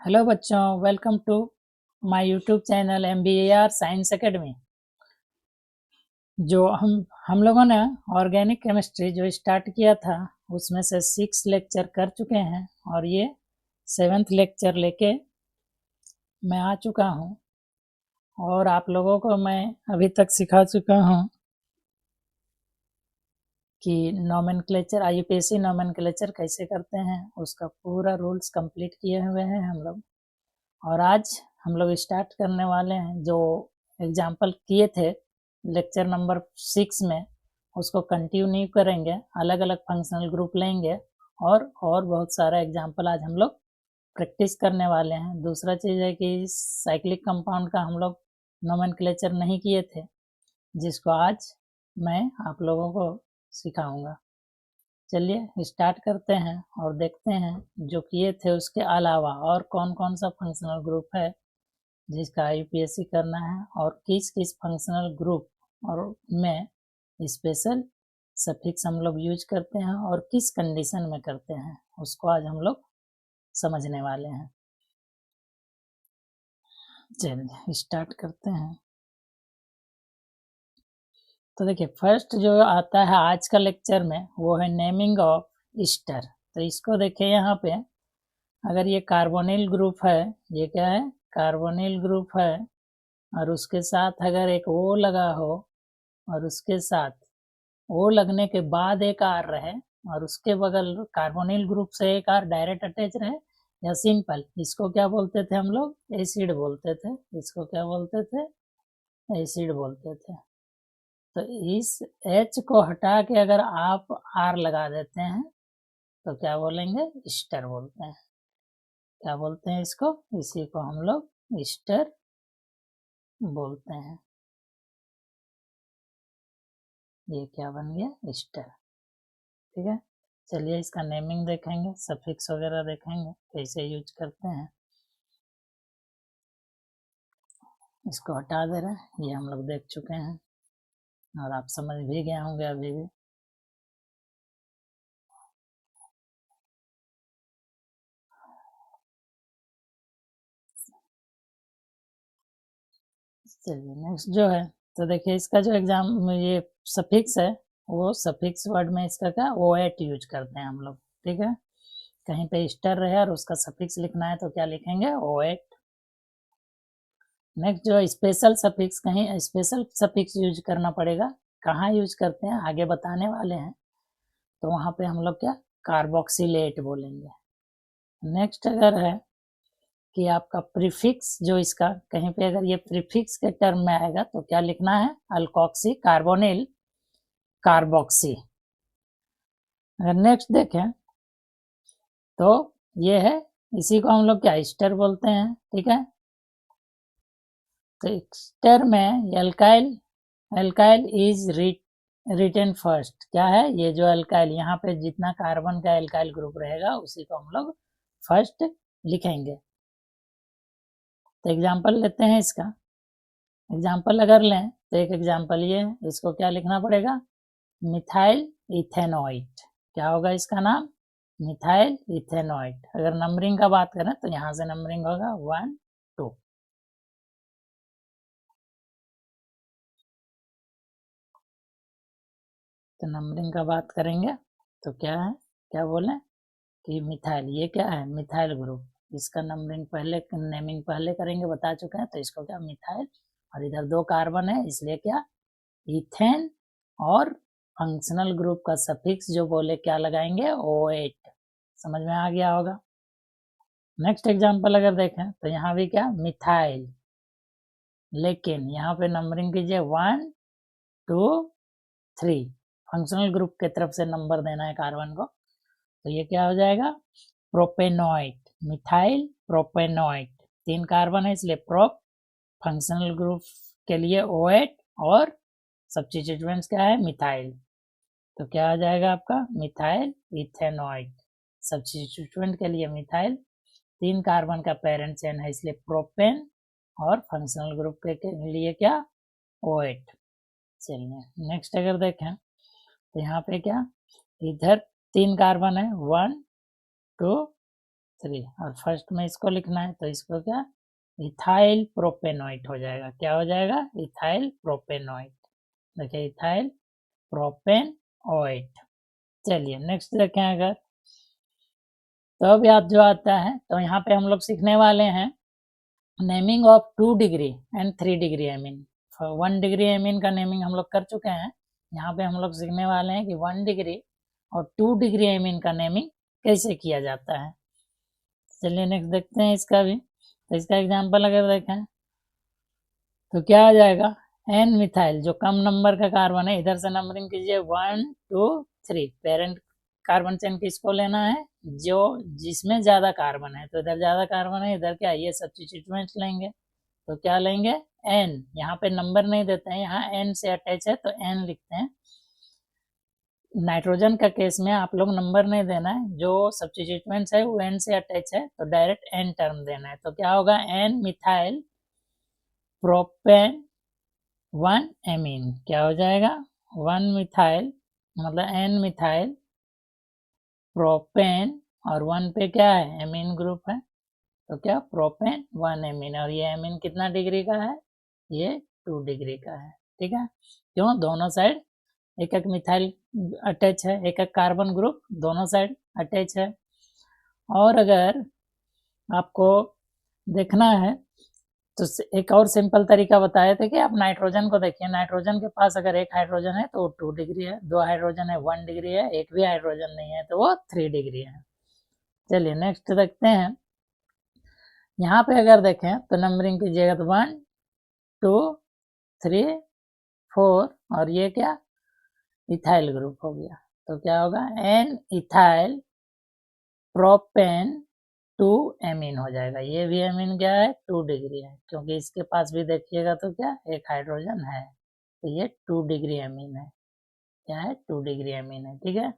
Hello बच्चों, welcome to my YouTube channel MBAR science academy. जो हम लोगों ने ऑर्गेनिक केमिस्ट्री जो स्टार्ट किया था उसमें से 6 लेक्चर कर चुके हैं और ये 7th लेक्चर लेके मैं आ चुका हूँ और आप लोगों को मैं अभी तक सिखा चुका हूँ कि नोमेनक्लेचर IUPAC नोमेनक्लेचर कैसे करते हैं, उसका पूरा रूल्स कंप्लीट किए हुए हैं हम लोग। और आज हम लोग स्टार्ट करने वाले हैं जो एग्जाम्पल किए थे लेक्चर नंबर 6 में, उसको कंटिन्यू करेंगे। अलग अलग फंक्शनल ग्रुप लेंगे और बहुत सारा एग्जाम्पल आज हम लोग प्रैक्टिस करने वाले हैं। दूसरा चीज़ है कि साइक्लिक कंपाउंड का हम लोग नोमेनक्लेचर नहीं किए थे, जिसको आज मैं आप लोगों को सिखाऊंगा। चलिए स्टार्ट करते हैं और देखते हैं जो किए थे उसके अलावा और कौन कौन सा फंक्शनल ग्रुप है जिसका IUPAC करना है और किस किस फंक्शनल ग्रुप और में स्पेशल सफिक्स हम लोग यूज करते हैं और किस कंडीशन में करते हैं, उसको आज हम लोग समझने वाले हैं। चलिए स्टार्ट करते हैं। तो देखिए फर्स्ट जो आता है आज का लेक्चर में वो है नेमिंग ऑफ ईस्टर। तो इसको देखिए यहाँ पे, अगर ये कार्बोनिल ग्रुप है, ये क्या है, कार्बोनिल ग्रुप है, और उसके साथ अगर एक O लगा हो और उसके साथ O लगने के बाद एक R रहे और उसके बगल कार्बोनिल ग्रुप से एक R डायरेक्ट अटैच रहे या सिंपल, इसको क्या बोलते थे हम लोग, एसिड बोलते थे। इसको क्या बोलते थे, एसिड बोलते थे। तो इस H को हटा के अगर आप R लगा देते हैं तो क्या बोलेंगे, ईस्टर बोलते हैं। क्या बोलते हैं इसको, इसी को हम लोग ईस्टर बोलते हैं। ये क्या बन गया, ईस्टर। ठीक है, चलिए इसका नेमिंग देखेंगे, सफिक्स वगैरह देखेंगे कैसे यूज करते हैं। इसको हटा दे रहे हैं, ये हम लोग देख चुके हैं और आप समझ भी गए होंगे अभी भी। चलिए नेक्स्ट जो है, तो देखिए इसका जो एग्जाम ये सफिक्स है, वो सफिक्स वर्ड में इसका क्या OAT यूज करते हैं हम लोग। ठीक है, कहीं पे ईस्टर रहे और उसका सफिक्स लिखना है तो क्या लिखेंगे, OAT। नेक्स्ट जो स्पेशल सफिक्स, कहीं स्पेशल सफिक्स यूज करना पड़ेगा, कहाँ यूज करते हैं आगे बताने वाले हैं, तो वहाँ पे हम लोग क्या कार्बोक्सिलेट बोलेंगे। नेक्स्ट अगर है कि आपका प्रीफिक्स जो इसका, कहीं पे अगर ये प्रीफिक्स के टर्म में आएगा तो क्या लिखना है, अल्कोक्सी कार्बोनिल कार्बोक्सी। अगर नेक्स्ट देखें तो ये है, इसी को हम लोग क्या ईस्टर बोलते हैं। ठीक है, तो ईस्टर में alkyl, alkyl is written first. क्या है, ये जो एल्काइल यहाँ पे जितना कार्बन का एल्काइल ग्रुप रहेगा उसी को हम लोग फर्स्ट लिखेंगे। तो एग्जाम्पल लेते हैं इसका। एग्जाम्पल अगर लें तो एक एग्जाम्पल ये है, इसको क्या लिखना पड़ेगा, मिथाइल इथेनॉइड। क्या होगा इसका नाम, मिथाइल इथेनॉइड। अगर नंबरिंग का बात करें तो यहाँ से नंबरिंग होगा 1 2। तो नंबरिंग का बात करेंगे तो क्या है, क्या बोले कि मिथाइल, ये क्या है, मिथाइल ग्रुप। इसका नंबरिंग पहले, नेमिंग पहले करेंगे, बता चुके हैं। तो इसको क्या मिथाइल, और इधर 2 कार्बन है इसलिए क्या इथेन, और फंक्शनल ग्रुप का सफिक्स जो बोले क्या लगाएंगे, OAT। समझ में आ गया होगा। नेक्स्ट एग्जांपल अगर देखें तो यहाँ भी क्या मिथाइल, लेकिन यहाँ पे नंबरिंग कीजिए 1 2 3, फंक्शनल ग्रुप के तरफ से नंबर देना है कार्बन को। तो ये क्या हो जाएगा, प्रोपेनॉइड, मिथाइल प्रोपेनॉइड। 3 कार्बन है इसलिए प्रोप, फंक्शनल ग्रुप के लिए OAT, और सब्स्टिट्यूएंट्स क्या है, मिथाइल। तो क्या आ जाएगा आपका मिथाइल इथेनॉइड। सब्स्टिट्यूएंट के लिए मिथाइल, 3 कार्बन का पेरेंट चेन है इसलिए प्रोपेन, और फंक्शनल ग्रुप के लिए क्या OAT। चलिए नेक्स्ट अगर देखें तो यहाँ पे क्या, इधर 3 कार्बन है 1 2 3 और फर्स्ट में इसको लिखना है तो इसको क्या इथाइल प्रोपेनोइट हो जाएगा। क्या हो जाएगा? इथाइल प्रोपेनोइट। देखिए इथाइल प्रोपेनोइट। चलिए नेक्स्ट देखें अगर, तो अब याद जो आता है तो यहाँ पे हम लोग सीखने वाले हैं naming of 2 degree and 3 degree amine. 1 degree amine का नेमिंग हम लोग कर चुके हैं। यहाँ पे हम लोग सीखने वाले हैं कि 1 डिग्री और 2 डिग्री एमीन का नेमिंग कैसे किया जाता है। चलिए नेक्स्ट देखते हैं इसका भी। तो इसका एग्जाम्पल अगर देखें तो क्या आ जाएगा, एन मिथाइल जो कम नंबर का कार्बन है, इधर से नंबरिंग कीजिए 1 2 3। पेरेंट कार्बन चेन किसको लेना है? जो जिसमें ज्यादा कार्बन है, तो इधर ज्यादा कार्बन है, इधर क्या ये सब्स्टिट्यूएंट्स लेंगे तो क्या लेंगे एन। यहाँ पे नंबर नहीं देते हैं, यहाँ एन से अटैच है तो एन लिखते हैं। नाइट्रोजन का केस में आप लोग नंबर नहीं देना है, जो सब्स्टिट्यूएंट्स है वो एन से अटैच है तो डायरेक्ट एन टर्म देना है। तो क्या होगा एन मिथाइल प्रोपेन 1 एमीन। क्या हो जाएगा 1 मिथाइल मतलब एन मिथाइल प्रोपेन और 1 पे क्या है एमीन ग्रुप है तो क्या प्रोपेन 1 एमीन। और ये एमीन कितना डिग्री का है? ये 2 डिग्री का है। ठीक है, क्यों? दोनों साइड एक एक मिथाइल अटैच है, एक एक कार्बन ग्रुप दोनों साइड अटैच है। और अगर आपको देखना है तो एक और सिंपल तरीका बताए थे कि आप नाइट्रोजन को देखिए, नाइट्रोजन के पास अगर एक हाइड्रोजन है तो 2 डिग्री है, 2 हाइड्रोजन है 1 डिग्री है, एक भी हाइड्रोजन नहीं है तो वो 3 डिग्री है। चलिए नेक्स्ट देखते हैं। यहाँ पे अगर देखें तो नंबरिंग कीजिएगा तो 1 2 3 4 और ये क्या इथाइल ग्रुप हो गया। तो क्या होगा एन इथाइल प्रोपेन 2 एमीन हो जाएगा। ये भी एमीन क्या है 2 डिग्री है, क्योंकि इसके पास भी देखिएगा तो क्या एक हाइड्रोजन है तो ये 2 डिग्री एमीन है। क्या है 2 डिग्री एमीन है। ठीक है,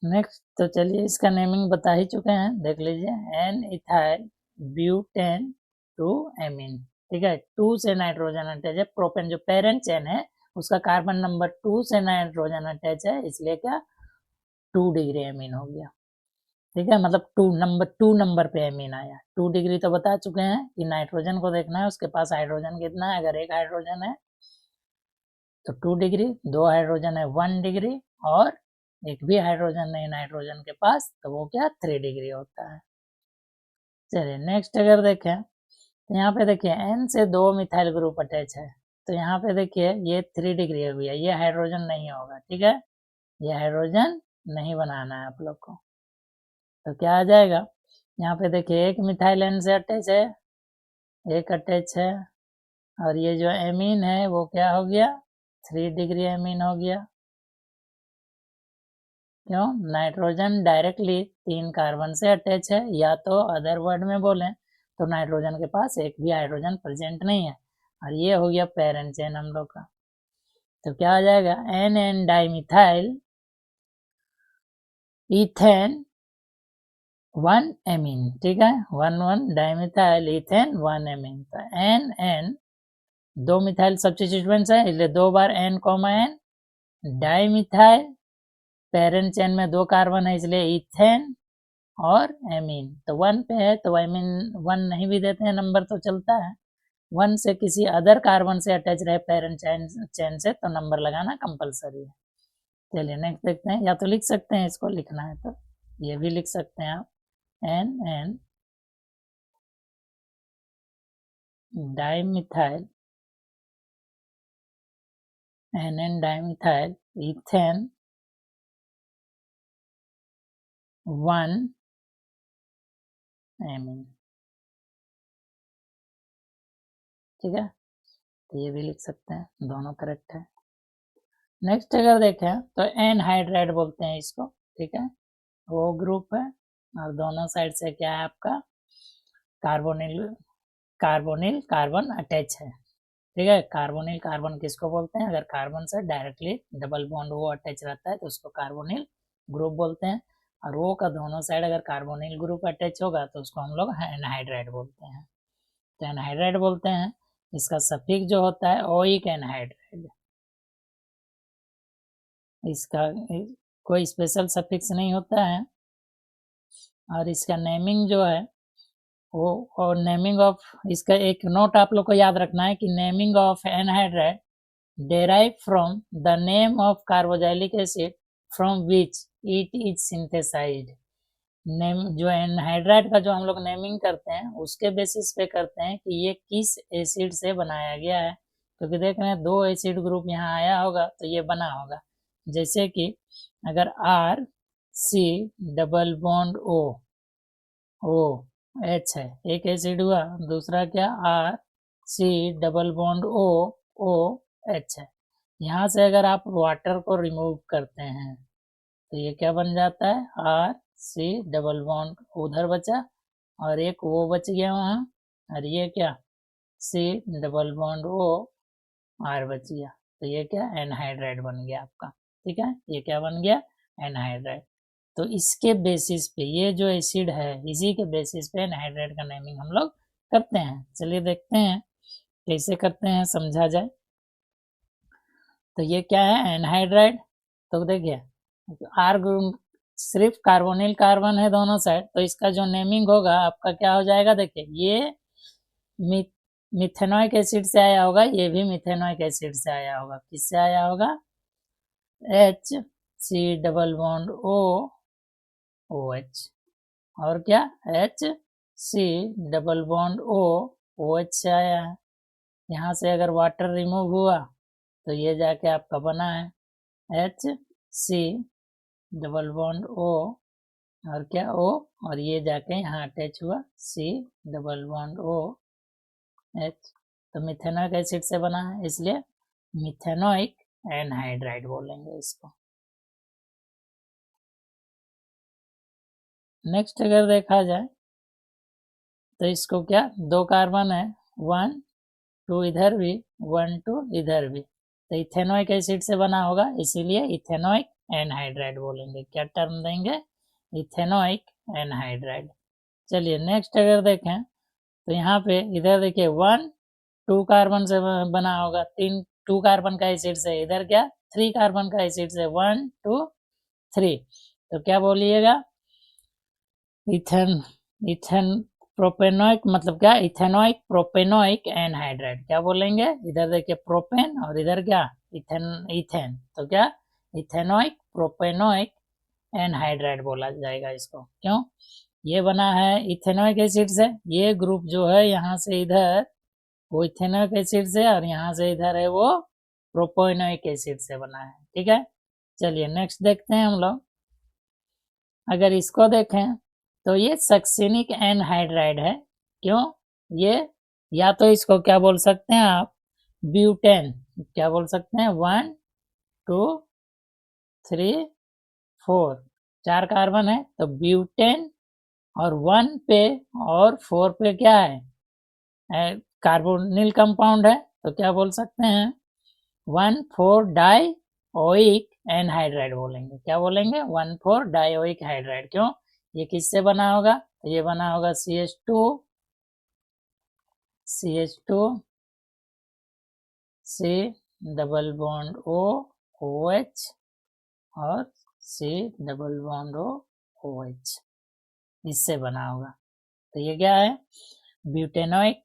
नेक्स्ट तो चलिए इसका नेमिंग बता ही चुके हैं, देख लीजिए एन इथाइल ब्यूटेन 2 एमीन। ठीक है, 2 से नाइट्रोजन अटैच है, प्रोपेन जो पेरेंट चेन है उसका कार्बन नंबर 2 से नाइट्रोजन अटैच है, इसलिए क्या 2 डिग्री एमीन हो गया। ठीक है, मतलब 2 नंबर पे एमीन आया। 2 डिग्री तो बता चुके हैं कि नाइट्रोजन को देखना है उसके पास हाइड्रोजन कितना है, अगर एक हाइड्रोजन है तो 2 डिग्री, 2 हाइड्रोजन है 1 डिग्री और एक भी हाइड्रोजन नहीं नाइट्रोजन के पास तो वो क्या 3 डिग्री होता है। चलिए नेक्स्ट अगर देखें तो यहाँ पे देखिए एन से 2 मिथाइल ग्रुप अटैच है तो यहाँ पे देखिए ये 3 डिग्री हो गया, ये हाइड्रोजन नहीं होगा। ठीक है, ये हाइड्रोजन नहीं बनाना है आप लोग को, तो क्या आ जाएगा यहाँ पे देखिए एक मिथाइल एन से अटैच है, एक अटैच है और ये जो एमीन है वो क्या हो गया 3 डिग्री एमीन हो गया। क्यों? नाइट्रोजन डायरेक्टली 3 कार्बन से अटैच है, या तो अदर वर्ड में बोले तो नाइट्रोजन के पास एक भी हाइड्रोजन प्रेजेंट नहीं है और ये हो गया पेरेंट चेन हम लोग का। तो क्या आ जाएगा N N dimethyl ethane 1 amine. ठीक है, 1 डाइमिथाइल इथेन 1 एमीन। तो एन एन 2 मिथाइल सब्स्टिट्यूएंट्स है इसलिए 2 बार N comma N, dimethyl parent chain में 2 कार्बन है इसलिए इथेन और एमीन। तो 1 पे है तो एमीन 1 नहीं भी देते हैं नंबर तो चलता है, 1 से किसी अदर कार्बन से अटैच रहे पेरेंट चेन से तो नंबर लगाना कंपलसरी है। चलिए नेक्स्ट देखते हैं, या तो लिख सकते हैं इसको, लिखना है तो ये भी लिख सकते हैं आप N N dimethyl N N dimethyl ethane 1 amine. ठीक है, तो ये भी लिख सकते हैं, दोनों करेक्ट है। नेक्स्ट अगर देखें तो एनहाइड्राइड बोलते हैं इसको। ठीक है, वो ग्रुप है और दोनों साइड से क्या है आपका कार्बोनिल कार्बोनिल कार्बन अटैच है। ठीक है, कार्बोनिल कार्बन किसको बोलते हैं? अगर कार्बन से डायरेक्टली डबल बॉन्ड वो अटैच रहता है तो उसको कार्बोनिल ग्रुप बोलते हैं, और वो का दोनों साइड अगर कार्बोनिल ग्रुप अटैच होगा तो उसको हम लोग एनहाइड्राइड बोलते हैं। तो एनहाइड्राइड बोलते हैं, इसका सफिक्स जो होता है ओइक एनहाइड्राइड, इसका कोई स्पेशल सफिक्स नहीं होता है और इसका नेमिंग जो है वो, और नेमिंग ऑफ, इसका एक नोट आप लोग को याद रखना है कि naming of anhydride derive from the name of carboxylic acid from which it is synthesized. Name जो एनहाइड्राइड का जो हम लोग नेमिंग करते हैं उसके बेसिस पे करते हैं कि ये किस एसिड से बनाया गया है, क्योंकि देख रहे हैं 2 एसिड ग्रुप यहाँ आया होगा तो ये बना होगा। जैसे कि अगर R C double bond O H है, एक एसिड हुआ, दूसरा क्या R C double bond O H है। यहाँ से अगर आप वाटर को रिमूव करते हैं तो ये क्या बन जाता है, R C डबल बॉन्ड उधर बचा और एक O बच गया वहाँ, और ये क्या C double bond O R बच गया, तो ये क्या एनहाइड्राइड बन गया आपका। ठीक है, ये क्या बन गया, एनहाइड्राइड। तो इसके बेसिस पे ये जो एसिड है इसी के बेसिस पे एनहाइड्राइड का नेमिंग हम लोग करते हैं। चलिए देखते हैं कैसे करते हैं, समझा जाए। तो ये क्या है, एनहाइड्राइड। तो देखिए आर ग्रुप सिर्फ कार्बोनिल कार्बन है दोनों साइड, तो इसका जो नेमिंग होगा आपका क्या हो जाएगा, देखिए ये मिथेनोइक एसिड से आया होगा, ये भी मिथेनोइक एसिड से आया होगा। किससे आया होगा, H C double bond O OH, और क्या H C double bond O OH से आया है। यहाँ से अगर वाटर रिमूव हुआ तो ये जाके आपका बना है H C double bond O और क्या O, और ये जाके यहाँ अटैच हुआ C double bond O H, तो मिथेनोइक एसिड से बना है, इसलिए मिथेनोइक एनहाइड्राइड बोलेंगे इसको। नेक्स्ट अगर देखा जाए तो इसको क्या, 2 कार्बन है, 1 2 इधर भी 1 2 इधर भी, तो इथेनोइक एसिड से बना होगा, इसीलिए इथेनोइक एनहाइड्राइड बोलेंगे। क्या टर्म देंगे, इथेनोइक एनहाइड्राइड। चलिए नेक्स्ट अगर देखें तो यहाँ पे इधर देखिए 1 2 कार्बन से बना होगा, 2 कार्बन का एसिड से, इधर क्या 3 कार्बन का एसिड से, 1 2 3, तो क्या बोलिएगा, इथेन प्रोपेनोइक, मतलब क्या इथेनोइक प्रोपेनोइक एनहाइड्राइड। क्या बोलेंगे, इधर देखिए प्रोपेन और इधर क्या इथेन, तो क्या इथेनोइक प्रोपेनोइक एनहाइड्राइड बोला जाएगा इसको। क्यों, ये बना है इथेनोइक एसिड से, ये ग्रुप जो है यहाँ से इधर वो इथेनोइक एसिड से, और यहाँ से इधर है वो प्रोपेनोइक एसिड से बना है। ठीक है, चलिए नेक्स्ट देखते हैं हम लोग। अगर इसको देखें तो ये सक्सिनिक एनहाइड्राइड है। क्यों, ये या तो इसको क्या बोल सकते हैं आप, ब्यूटेन, क्या बोल सकते हैं, 1 2 3 4, 4 कार्बन है तो ब्यूटेन, और 1 पे और 4 पे क्या है, कार्बोनिल कंपाउंड है, तो क्या बोल सकते हैं 1,4 डाइओइक एनहाइड्राइड बोलेंगे। क्या बोलेंगे, 1,4 डाइओइक हाइड्राइड। क्यों, ये किससे बना होगा, तो ये बना होगा CH2 C double bond O OH और C double bond O OH, इससे बना होगा। तो ये क्या है, ब्यूटेनोइक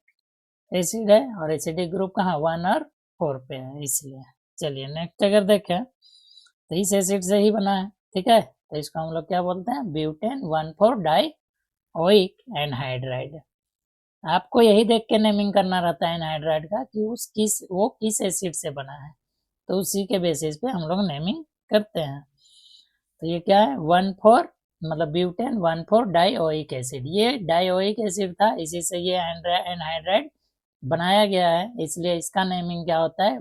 एसिड है, और एसिडिक ग्रुप कहाँ 1 और 4 पे है, इसलिए। चलिए नेक्स्ट अगर देखें तो इस एसिड से ही बना है। ठीक है, तो इसको हम लोग क्या बोलते हैं, ब्यूटेन 1,4 डाइओइक एनहाइड्राइड। आपको यही देख के नेमिंग करना रहता है एनहाइड्राइड का कि वो किस एसिड से बना है, तो उसी के बेसिस पे हम लोग नेमिंग करते हैं। तो ये क्या है, 1,4 मतलब ब्यूटेन 1,4 डाइओइक एसिड, ये डाइओइक एसिड था, इसी से ये एनहाइड्राइड बनाया गया है, इसलिए इसका नेमिंग क्या होता है,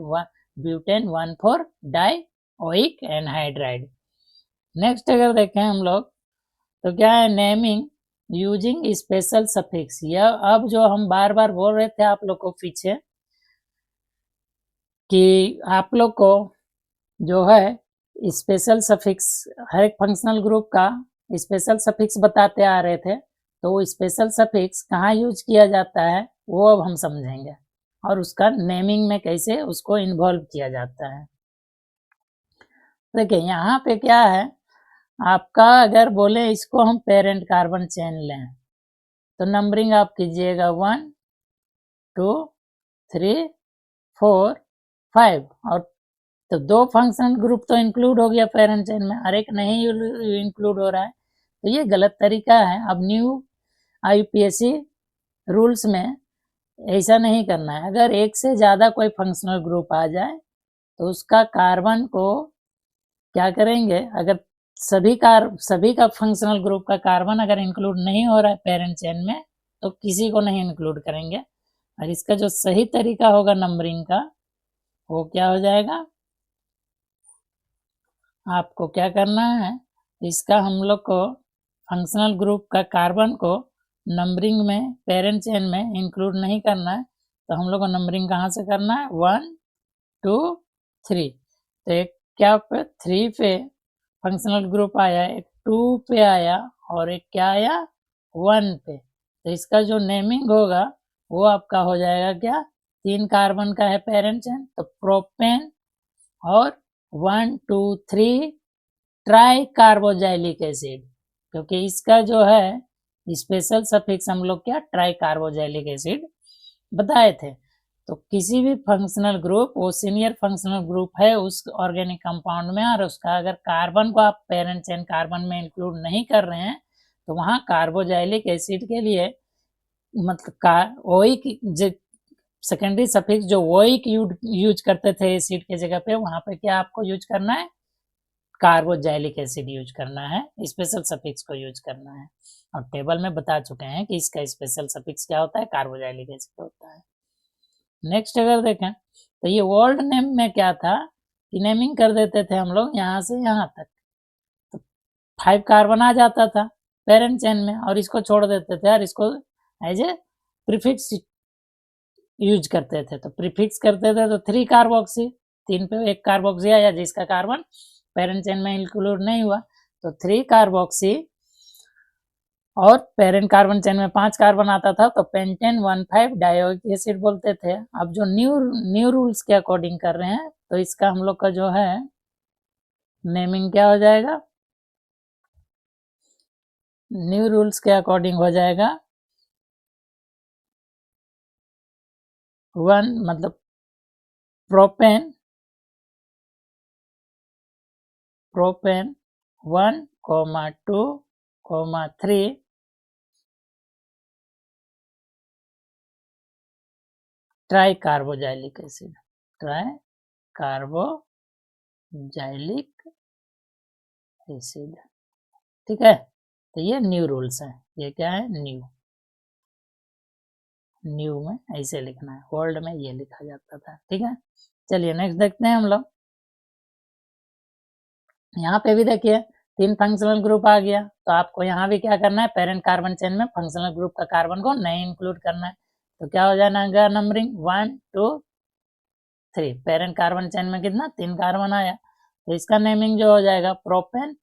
ब्यूटेन 1,4 डाइओइक एनहाइड्राइड। नेक्स्ट अगर देखें हम लोग तो क्या है, नेमिंग यूजिंग स्पेशल सफिक्स। यह अब जो हम बार बार बोल रहे थे आप लोग को पीछे कि आप लोग को जो है स्पेशल सफिक्स, हर एक फंक्शनल ग्रुप का स्पेशल सफिक्स बताते आ रहे थे, तो वो स्पेशल सफिक्स कहाँ यूज किया जाता है वो अब हम समझेंगे, और उसका नेमिंग में कैसे उसको इन्वॉल्व किया जाता है। देखिए यहाँ पे क्या है, आपका अगर बोले इसको हम पेरेंट कार्बन चेन लें तो नंबरिंग आप कीजिएगा 1 2 3 4 5 और तो 2 फंक्शनल ग्रुप तो इंक्लूड हो गया पेरेंट चेन में और एक नहीं इंक्लूड हो रहा है, तो ये गलत तरीका है। अब न्यू IUPAC रूल्स में ऐसा नहीं करना है। अगर एक से ज़्यादा कोई फंक्शनल ग्रुप आ जाए तो उसका कार्बन को क्या करेंगे, अगर सभी का फंक्शनल ग्रुप का कार्बन अगर इंक्लूड नहीं हो रहा है पेरेंट चेन में तो किसी को नहीं इंक्लूड करेंगे। और इसका जो सही तरीका होगा नंबरिंग का वो क्या हो जाएगा, आपको क्या करना है, इसका हम लोग को फंक्शनल ग्रुप का कार्बन को नंबरिंग में पेरेंट चेन में इंक्लूड नहीं करना है। तो हम लोग को नंबरिंग कहाँ से करना है, 1 2 3। तो एक क्या पे 3 पे फंक्शनल ग्रुप आया, एक 2 पे आया और एक क्या आया 1 पे। तो इसका जो नेमिंग होगा वो आपका हो जाएगा क्या, 3 कार्बन का है पेरेंट चेन तो प्रोपेन और 1 2 3 ट्राई कार्बोजाइलिक एसिड, क्योंकि इसका जो है स्पेशल सफिक्स हम लोग क्या ट्राई कार्बोजाइलिक एसिड बताए थे। तो किसी भी फंक्शनल ग्रुप वो सीनियर फंक्शनल ग्रुप है उस ऑर्गेनिक कंपाउंड में और उसका अगर कार्बन को आप पेरेंट चेन कार्बन में इंक्लूड नहीं कर रहे हैं तो वहाँ कार्बोजाइलिक एसिड के लिए मतलब ओइक सेकेंडरी सफिक्स जो ओइक यूज करते थे एसिड के जगह पे, वहाँ पे क्या आपको यूज करना है, कार्बोजाइलिक एसिड यूज करना है, स्पेशल सफिक्स को यूज करना है। और टेबल में बता चुके हैं कि इसका स्पेशल सफिक्स क्या होता है, कार्बोजाइलिक एसिड होता है। नेक्स्ट अगर देखें तो ये ओल्ड नेम में क्या था कि नेमिंग कर देते थे हम लोग यहाँ से यहाँ तक, तो 5 कार्बन आ जाता था पेरेंट चेन में और इसको छोड़ देते थे और इसको एज ए प्रीफिक्स यूज करते थे। तो प्रीफिक्स करते थे तो 3 कार्बोक्सी, 3 पे एक कार्बोक्सी आया जिसका कार्बन पेरेंट चेन में इंक्लूड नहीं हुआ, तो 3 कार्बोक्सी और पेरेंट कार्बन चेन में 5 कार्बन आता था तो पेंटेन 1,5 डायोइक एसिड बोलते थे। अब जो न्यू रूल्स के अकॉर्डिंग कर रहे हैं तो इसका हम लोग का जो है नेमिंग क्या हो जाएगा, न्यू रूल्स के अकॉर्डिंग हो जाएगा 1 मतलब propane 1, 2, 3 try carboxylic acid, try carboxylic acid, ठीक है। तो ये न्यू रूल्स है, ये क्या है न्यू में ऐसे लिखना है, ओल्ड में ये लिखा जाता था, ठीक है। चलिए नेक्स्ट देखते हैं हम लोग। यहाँ पे भी देखिए 3 फंक्शनल ग्रुप आ गया तो आपको यहाँ भी क्या करना है, पेरेंट कार्बन चेन में फंक्शनल ग्रुप का कार्बन को नहीं इंक्लूड करना है। तो क्या हो जाएगा नंबरिंग 1 2 3, पेरेंट कार्बन चेन में कितना 3 कार्बन आया तो इसका नेमिंग जो हो जाएगा प्रोपेन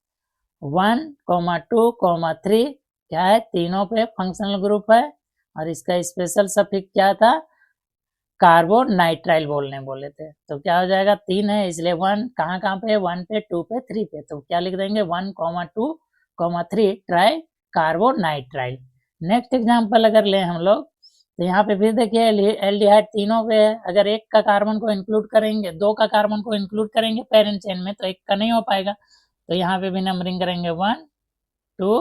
1, 2, 3 क्या है, तीनों पे फंक्शनल ग्रुप है और इसका स्पेशल सफिक्स क्या था, कार्बोनाइट्राइल बोले थे। तो क्या हो जाएगा 3 है इसलिए 1 कहाँ पे, 1 पे 2 पे 3 पे, तो क्या लिख देंगे 1, 2, 3 ट्राई कार्बोनाइट्राइल। नेक्स्ट एग्जांपल अगर ले हम लोग तो यहाँ पे फिर देखिए एल्डिहाइड तीनों पे है, अगर एक का कार्बन को इंक्लूड करेंगे, 2 का कार्बन को इंक्लूड करेंगे पेरेंट चेन में तो एक का नहीं हो पाएगा, तो यहाँ पे भी नंबरिंग करेंगे 1 2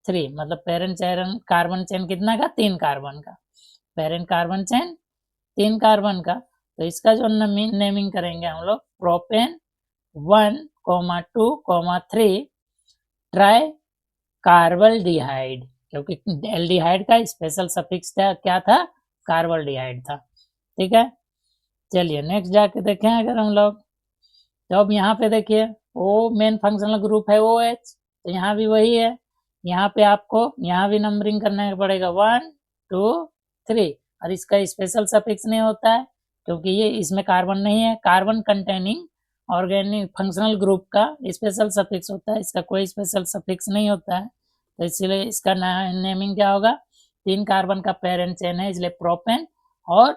3, मतलब पेरेंट चेन कार्बन चेन कितना का, 3 कार्बन का, पेरेंट कार्बन चेन 3 कार्बन का। तो इसका जो नेमिंग करेंगे हम लोग प्रोपेन 1, 2, 3 ट्राई कार्बल्डिहाइड, क्योंकि एल्डिहाइड का स्पेशल सफिक्स क्या था, कार्बल्डिहाइड था, ठीक है। चलिए नेक्स्ट जाके देखें अगर हम लोग, तो अब यहाँ पे देखिए वो मेन फंक्शनल ग्रुप है OH, तो यहाँ भी वही है, यहाँ पे आपको यहाँ भी नंबरिंग करना पड़ेगा 1 2 3 और इसका स्पेशल सफिक्स नहीं होता है क्योंकि ये इसमें कार्बन नहीं है, carbon containing organic functional group का स्पेशल सफिक्स होता है, इसका कोई स्पेशल सफिक्स नहीं होता है। तो इसलिए इसका नेमिंग क्या होगा, 3 कार्बन का पेरेंट चेन है इसलिए प्रोपेन और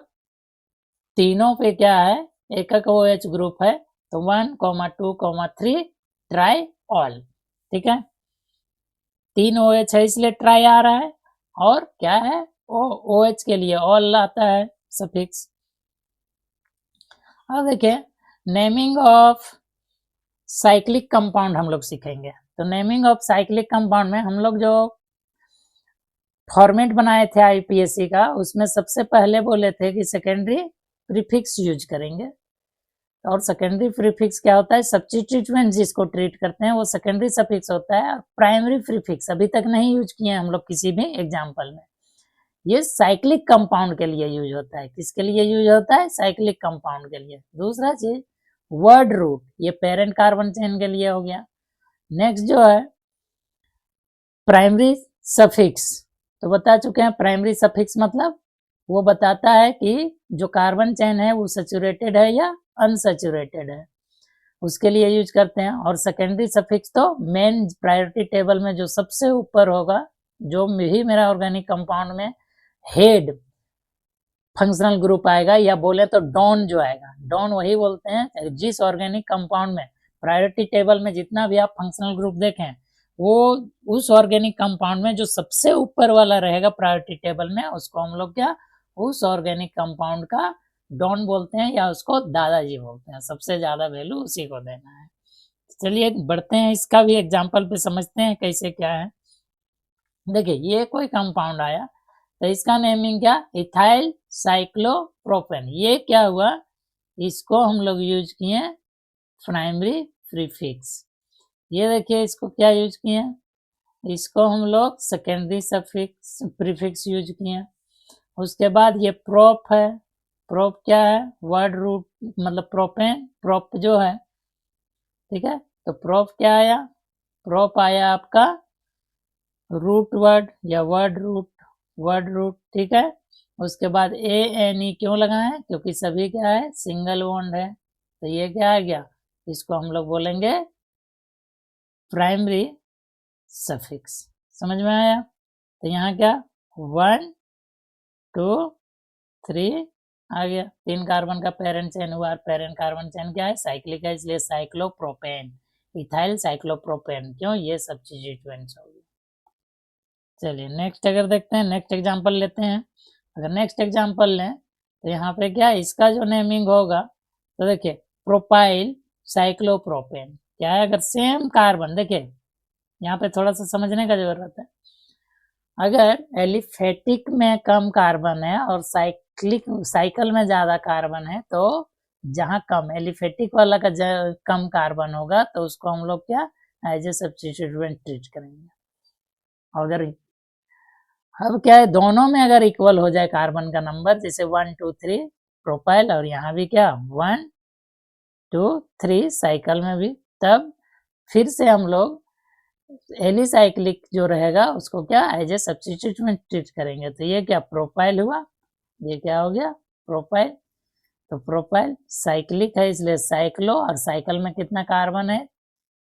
तीनों पे क्या है, एक OH ग्रुप है तो 1, 2, 3 ट्राई ऑल, ठीक है, 3 OH है इसलिए ट्राई आ रहा है, और क्या है OH के लिए ऑल आता है सफिक्स। अब देखिए नेमिंग ऑफ साइक्लिक कंपाउंड हम लोग सीखेंगे। तो नेमिंग ऑफ साइक्लिक कंपाउंड में हम लोग जो फॉर्मेट बनाए थे आईपीएससी का, उसमें सबसे पहले बोले थे कि सेकेंडरी प्रीफिक्स यूज करेंगे। और सेकेंडरी प्रीफिक्स क्या होता है, सब्स्टिट्यूएंट जिसको ट्रीट करते हैं वो सेकेंडरी सफिक्स होता है। और प्राइमरी प्रीफिक्स अभी तक नहीं यूज किए हैं हम लोग किसी भी एग्जाम्पल में, ये साइक्लिक कंपाउंड के लिए यूज होता है। किसके लिए यूज होता है, साइक्लिक कंपाउंड के लिए। दूसरा चीज वर्ड रूट, ये पेरेंट कार्बन चेन के लिए हो गया। नेक्स्ट जो है प्राइमरी सफिक्स, तो बता चुके हैं प्राइमरी सफिक्स मतलब वो बताता है कि जो कार्बन चेन है वो सैचुरेटेड है या अनसैचुरेटेड है, उसके लिए यूज करते हैं। और सेकेंडरी सफिक्स तो मेन प्रायोरिटी टेबल में जो सबसे ऊपर होगा, जो भी मेरा ऑर्गेनिक कंपाउंड में हेड फंक्शनल ग्रुप आएगा, या बोले तो डॉन जो आएगा, डॉन वही बोलते हैं जिस ऑर्गेनिक कंपाउंड में प्रायोरिटी टेबल में जितना भी आप फंक्शनल ग्रुप देखें, वो उस ऑर्गेनिक कंपाउंड में जो सबसे ऊपर वाला रहेगा प्रायोरिटी टेबल में, उसको हम लोग क्या उस ऑर्गेनिक कंपाउंड का डॉन बोलते हैं, या उसको दादाजी बोलते हैं। सबसे ज्यादा वैल्यू उसी को देना है। चलिए बढ़ते हैं, इसका भी एग्जाम्पल पे समझते हैं कैसे क्या है। देखिए ये कोई कंपाउंड आया, तो इसका नेमिंग क्या, इथाइल साइक्लोप्रोपेन। ये क्या हुआ, इसको हम लोग यूज किए प्राइमरी प्रीफिक्स। ये देखिए इसको क्या यूज किए, इसको हम लोग सेकेंडरी सफिक्स प्रीफिक्स यूज किए। उसके बाद ये प्रोप है, प्रोप क्या है, वर्ड रूट मतलब प्रोपेन, प्रोप जो है, ठीक है। तो प्रोप क्या आया, प्रोप आया आपका रूट वर्ड या वर्ड रूट, वर्ड रूट, ठीक है। उसके बाद ANE क्यों लगा है, क्योंकि सभी क्या है सिंगल बॉन्ड है, तो ये क्या आ गया, इसको हम लोग बोलेंगे प्राइमरी सफिक्स। समझ में आया। तो यहाँ क्या 1 2 3 आ गया, 3 कार्बन का पेरेंट चेन हुआ। पेरेंट कार्बन चेन क्या है, साइक्लिक है, इसलिए साइक्लोप्रोपेन, इथाइल साइक्लोप्रोपेन। क्यों, ये सब्स्टिट्यूएंट्स हो गए। चलिए नेक्स्ट अगर देखते हैं, नेक्स्ट एग्जांपल लेते हैं। अगर नेक्स्ट एग्जांपल लें तो यहाँ पे क्या इसका जो नेमिंग होगा, तो देखिए प्रोपाइल साइक्लोप्रोपेन क्या है, अगर सेम कार्बन, देखिए यहाँ पे थोड़ा सा समझने का जरूरत है। अगर एलिफेटिक में कम कार्बन है और साइकिल में ज्यादा कार्बन है, तो जहां कम एलिफेटिक वाला का कम कार्बन होगा, तो उसको हम लोग क्या एज ए सब्स्टिट्यूएंट ट्रीट करेंगे। अगर अब क्या है, दोनों में अगर इक्वल हो जाए कार्बन का नंबर, जैसे 1 2 3 प्रोपाइल, और यहाँ भी क्या 1 2 3 साइकिल में भी, तब फिर से हम लोग एलिसाइक्लिक जो रहेगा उसको क्या एज ए सब्स्टिट्यूट में ट्रीट करेंगे। तो ये क्या प्रोपाइल हुआ, ये क्या हो गया प्रोपाइल। तो प्रोपाइल साइक्लिक है इसलिए साइक्लो, और साइकिल में कितना कार्बन है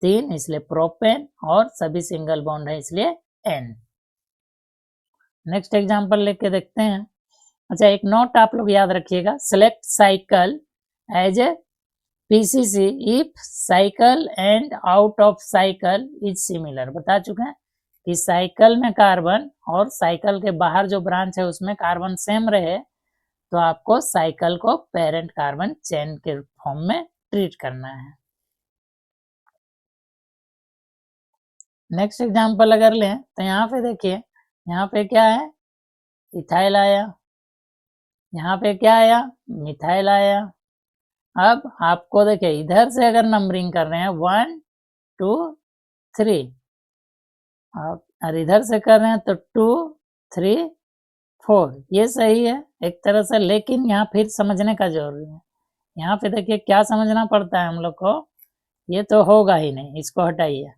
3, इसलिए प्रोपेन, और सभी सिंगल बॉन्ड है इसलिए N। नेक्स्ट एग्जांपल लेके देखते हैं। अच्छा एक नोट आप लोग याद रखिएगा, select cycle as a PCC if cycle and out of cycle is similar. बता चुके हैं कि साइकिल में कार्बन और साइकिल के बाहर जो ब्रांच है उसमें कार्बन सेम रहे, तो आपको साइकिल को पेरेंट कार्बन चेन के फॉर्म में ट्रीट करना है। नेक्स्ट एग्जांपल अगर लें तो यहाँ पे देखिए, यहाँ पे क्या है इथाइल आया, यहाँ पे क्या आया मिथाइल आया। अब आपको देखिए इधर से अगर नंबरिंग कर रहे हैं 1 2 3, और इधर से कर रहे हैं तो 2 3 4, ये सही है एक तरह से। लेकिन यहाँ फिर समझने का जरूरी है, यहाँ पे देखिए क्या समझना पड़ता है हम लोग को, ये तो होगा ही नहीं, इसको हटाइए,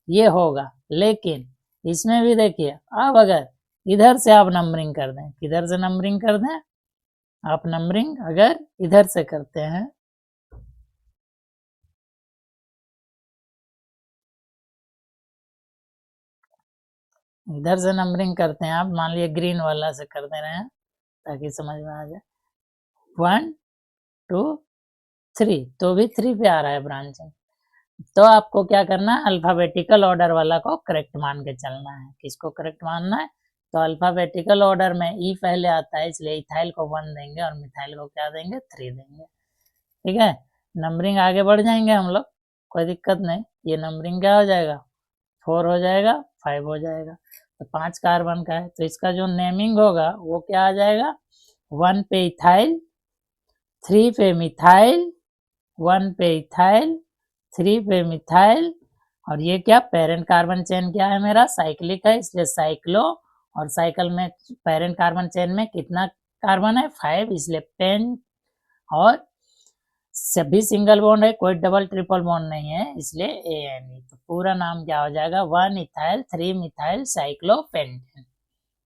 ये होगा। लेकिन इसमें भी देखिए, अब अगर इधर से आप नंबरिंग कर दें, किधर से नंबरिंग कर दें आप, नंबरिंग अगर इधर से करते हैं, इधर से नंबरिंग करते हैं आप, मान लीजिए ग्रीन वाला से कर दे रहे हैं ताकि समझ में आ जाए, 1 2 3, तो भी 3 पे आ रहा है ब्रांचिंग। तो आपको क्या करना है, अल्फाबेटिकल ऑर्डर वाला को करेक्ट मान के चलना है। किसको करेक्ट मानना है, तो अल्फाबेटिकल ऑर्डर में ई पहले आता है, इसलिए इथाइल को 1 देंगे और मिथाइल को क्या देंगे, 3 देंगे। ठीक है, नंबरिंग आगे बढ़ जाएंगे हम लोग, कोई दिक्कत नहीं। ये नंबरिंग क्या हो जाएगा, 4 हो जाएगा, 5 हो जाएगा। तो 5 कार्बन का है, तो इसका जो नेमिंग होगा वो क्या आ जाएगा, 1 पे इथाइल, 3 पे मिथाइल, 1 पे इथाइल, 3 पे मिथाइल, और ये क्या पेरेंट कार्बन चेन क्या है मेरा, साइक्लिक है, इसलिए साइक्लो, और साइकिल में पेरेंट कार्बन चेन में कितना कार्बन है, 5, इसलिए पेन, और सभी सिंगल बॉन्ड है, कोई डबल ट्रिपल बॉन्ड नहीं है, इसलिए ANE। तो पूरा नाम क्या हो जाएगा, 1 इथाइल 3 मिथाइल साइक्लोपेंटेन।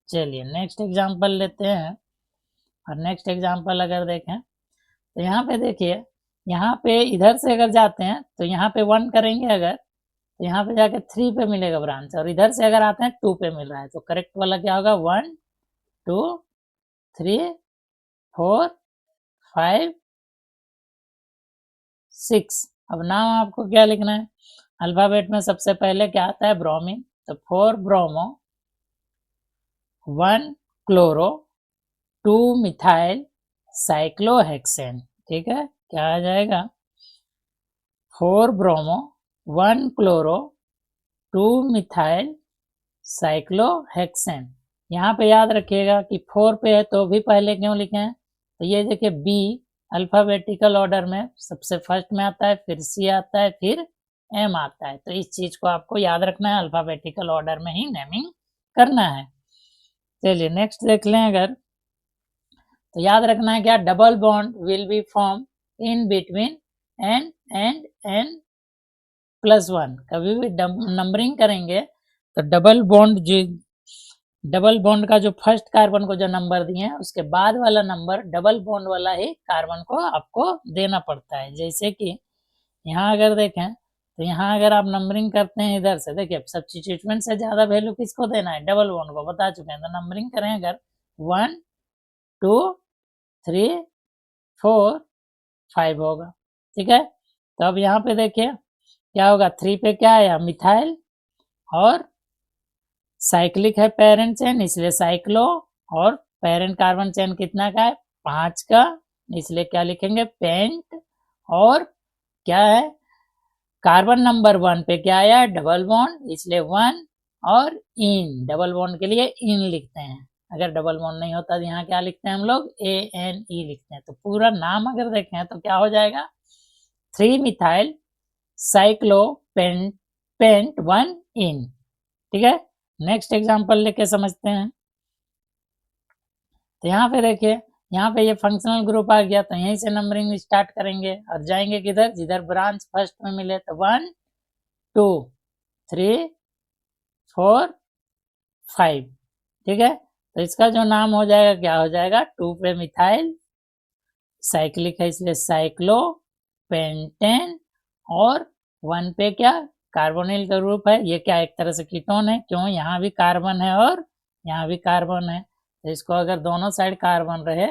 चलिए नेक्स्ट एग्जांपल लेते हैं। और नेक्स्ट एग्जांपल अगर देखें तो यहाँ पे देखिए, यहाँ पे इधर से अगर जाते हैं तो यहाँ पे 1 करेंगे अगर, तो यहाँ पे जाके 3 पे मिलेगा ब्रांच, और इधर से अगर आते हैं 2 पे मिल रहा है, तो करेक्ट वाला क्या होगा, 1 2 3 4 5 6। अब नाम आपको क्या लिखना है, अल्फाबेट में सबसे पहले क्या आता है, ब्रोमीन, तो 4 ब्रोमो, 1 क्लोरो, 2 मिथाइल साइक्लोहेक्सेन। ठीक है, क्या आ जाएगा, 4 ब्रोमो, 1 क्लोरो, 2 मिथाइल साइक्लोहेक्सेन। यहाँ पे याद रखिएगा कि 4 पे है तो भी पहले क्यों लिखे हैं, तो ये देखिए बी अल्फाबेटिकल ऑर्डर में सबसे फर्स्ट में आता है, फिर सी आता है, फिर एम आता है। तो इस चीज को आपको याद रखना है, अल्फाबेटिकल ऑर्डर में ही नेमिंग करना है। चलिए नेक्स्ट देख लें अगर, तो याद रखना है क्या, double bond will be form in between N and N plus 1। कभी भी नंबरिंग करेंगे तो डबल बॉन्ड का जो फर्स्ट कार्बन को जो नंबर दिए हैं उसके बाद वाला नंबर डबल बॉन्ड वाला ही कार्बन को आपको देना पड़ता है। जैसे कि यहाँ अगर देखें तो यहाँ अगर आप नंबरिंग करते हैं इधर से, देखिए सब्स्टिट्यूशन से ज्यादा वैल्यू किसको देना है, डबल बॉन्ड को, बता चुके हैं। तो नंबरिंग करें अगर 1 2 3 4 5 होगा। ठीक है, तो अब यहाँ पे देखिए क्या होगा, 3 पे क्या आया, मिथाइल, और साइक्लिक है पेरेंट चेन, इसलिए साइक्लो, और पेरेंट कार्बन चेन कितना का है, 5 का, इसलिए क्या लिखेंगे, पेंट, और क्या है, कार्बन नंबर 1 पे क्या आया, डबल बॉन्ड, इसलिए 1, और इन, डबल बॉन्ड के लिए इन लिखते हैं। अगर डबल बॉन्ड नहीं होता तो यहाँ क्या लिखते हैं हम लोग, ANE लिखते हैं। तो पूरा नाम अगर देखें तो क्या हो जाएगा, 3 मिथाइल साइक्लो पेंट 1 इन। ठीक है, नेक्स्ट एग्जांपल लेके समझते हैं। तो यहाँ पे देखिए, यहाँ पे ये फंक्शनल ग्रुप आ गया, तो यहीं से नंबरिंग स्टार्ट करेंगे और जाएंगे किधर, जिधर ब्रांच फर्स्ट में मिले, तो 1 2 3 4 5। ठीक है, तो इसका जो नाम हो जाएगा क्या हो जाएगा, 2 पे मिथाइल साइक्लिक है इसलिए साइक्लो पेंटेन, और 1 पे क्या, कार्बोनिल का ग्रुप है, ये क्या एक तरह से कीटोन है, क्यों, यहाँ भी कार्बन है और यहाँ भी कार्बन है, तो इसको अगर दोनों साइड कार्बन रहे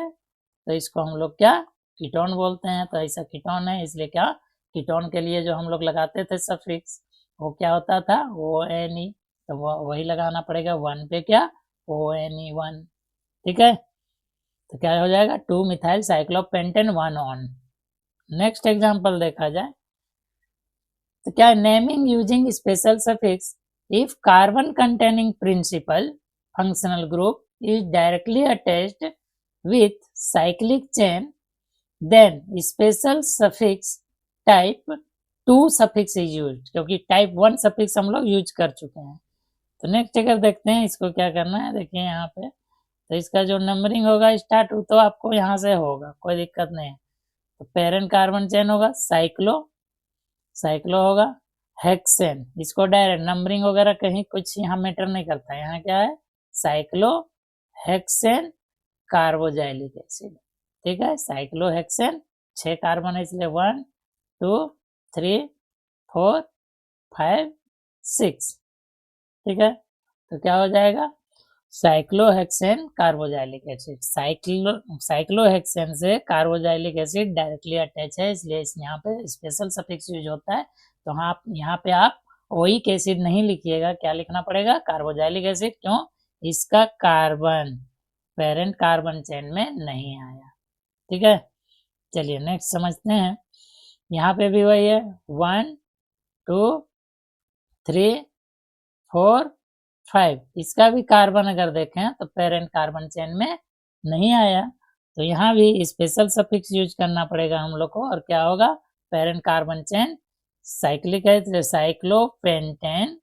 तो इसको हम लोग क्या, कीटोन बोलते हैं। तो ऐसा कीटोन है, इसलिए क्या, कीटोन के लिए जो हम लोग लगाते थे सफिक्स वो क्या होता था, ONE, तो वही लगाना पड़ेगा 1 पे क्या, ONE1। ठीक है, तो क्या हो जाएगा, 2 methyl cyclopentane 1 one. Next example देखा जाए तो क्या, naming using special suffix if carbon containing principal functional group is directly attached with cyclic chain, then special suffix type 2 suffix is used, क्योंकि टाइप 1 सफिक्स हम लोग यूज कर चुके हैं। तो नेक्स्ट अगर देखते हैं इसको क्या करना है, देखिए यहाँ पे, तो इसका जो नंबरिंग होगा स्टार्ट तो आपको यहाँ से होगा, कोई दिक्कत नहीं है। तो पेरेंट कार्बन चेन होगा साइक्लो होगा, हेक्सेन, इसको डायरेक्ट नंबरिंग वगैरह कहीं कुछ यहाँ मैटर नहीं करता है, यहाँ क्या है, साइक्लो हेक्सेन कार्बोजाइलिक एसिड। ठीक है, साइक्लो हेक्सेन 6 कार्बन है इसलिए 1 2 3 4 5 6। ठीक है, तो क्या हो जाएगा, साइक्लोहेक्सेन कार्बोजाइलिक एसिड, साइक्लोहेक्सेन से कार्बोजाइलिक एसिड डायरेक्टली अटैच है, इसलिए यहाँ पे स्पेशल सफिक्स यूज होता है तो आप यहाँ पे आप ओइक एसिड नहीं लिखिएगा, क्या लिखना पड़ेगा, कार्बोजाइलिक एसिड। क्यों, इसका कार्बन पेरेंट कार्बन चेन में नहीं आया। ठीक है, चलिए नेक्स्ट समझते हैं। यहाँ पे भी वही है, 1 2 3 4 5, इसका भी कार्बन अगर देखें तो पेरेंट कार्बन चेन में नहीं आया, तो यहाँ भी स्पेशल सफिक्स यूज करना पड़ेगा हम लोग को। और क्या होगा, पेरेंट कार्बन चेन साइक्लिक है तो साइक्लोपेंटेन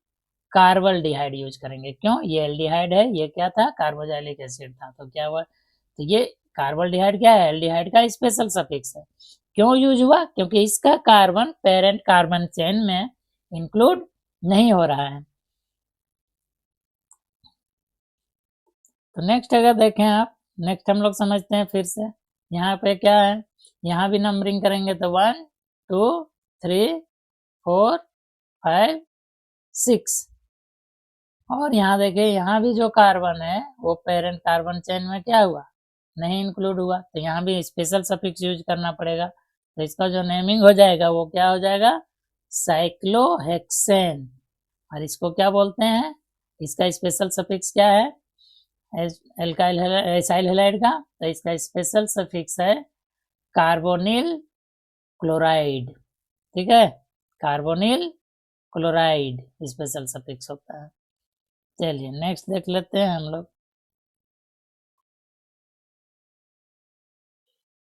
कार्बल्डिहाइड यूज करेंगे। क्यों, ये एल्डिहाइड है, ये क्या था, कार्बोजाइलिक एसिड था, तो क्या हुआ, तो ये कार्बल्डिहाइड क्या है, एल्डिहाइड का स्पेशल सफिक्स है। क्यों यूज हुआ, क्योंकि इसका कार्बन पेरेंट कार्बन चेन में इंक्लूड नहीं हो रहा है। तो नेक्स्ट अगर देखें आप, नेक्स्ट हम लोग समझते हैं फिर से। यहाँ पे क्या है, यहाँ भी नंबरिंग करेंगे तो 1 2 3 4 5 6, और यहाँ देखिए यहाँ भी जो कार्बन है वो पेरेंट कार्बन चेन में क्या हुआ, नहीं इंक्लूड हुआ, तो यहाँ भी स्पेशल सफिक्स यूज करना पड़ेगा। तो इसका जो नेमिंग हो जाएगा वो क्या हो जाएगा, साइक्लोहेक्सेन। और इसको क्या बोलते हैं, इसका स्पेशल सफिक्स क्या है, एल्काइल एसाइल हैलाइड का, तो इसका स्पेशल सफिक्स है कार्बोनिल क्लोराइड। ठीक है, कार्बोनिल क्लोराइड स्पेशल सफिक्स होता है। चलिए नेक्स्ट देख लेते हैं हम लोग।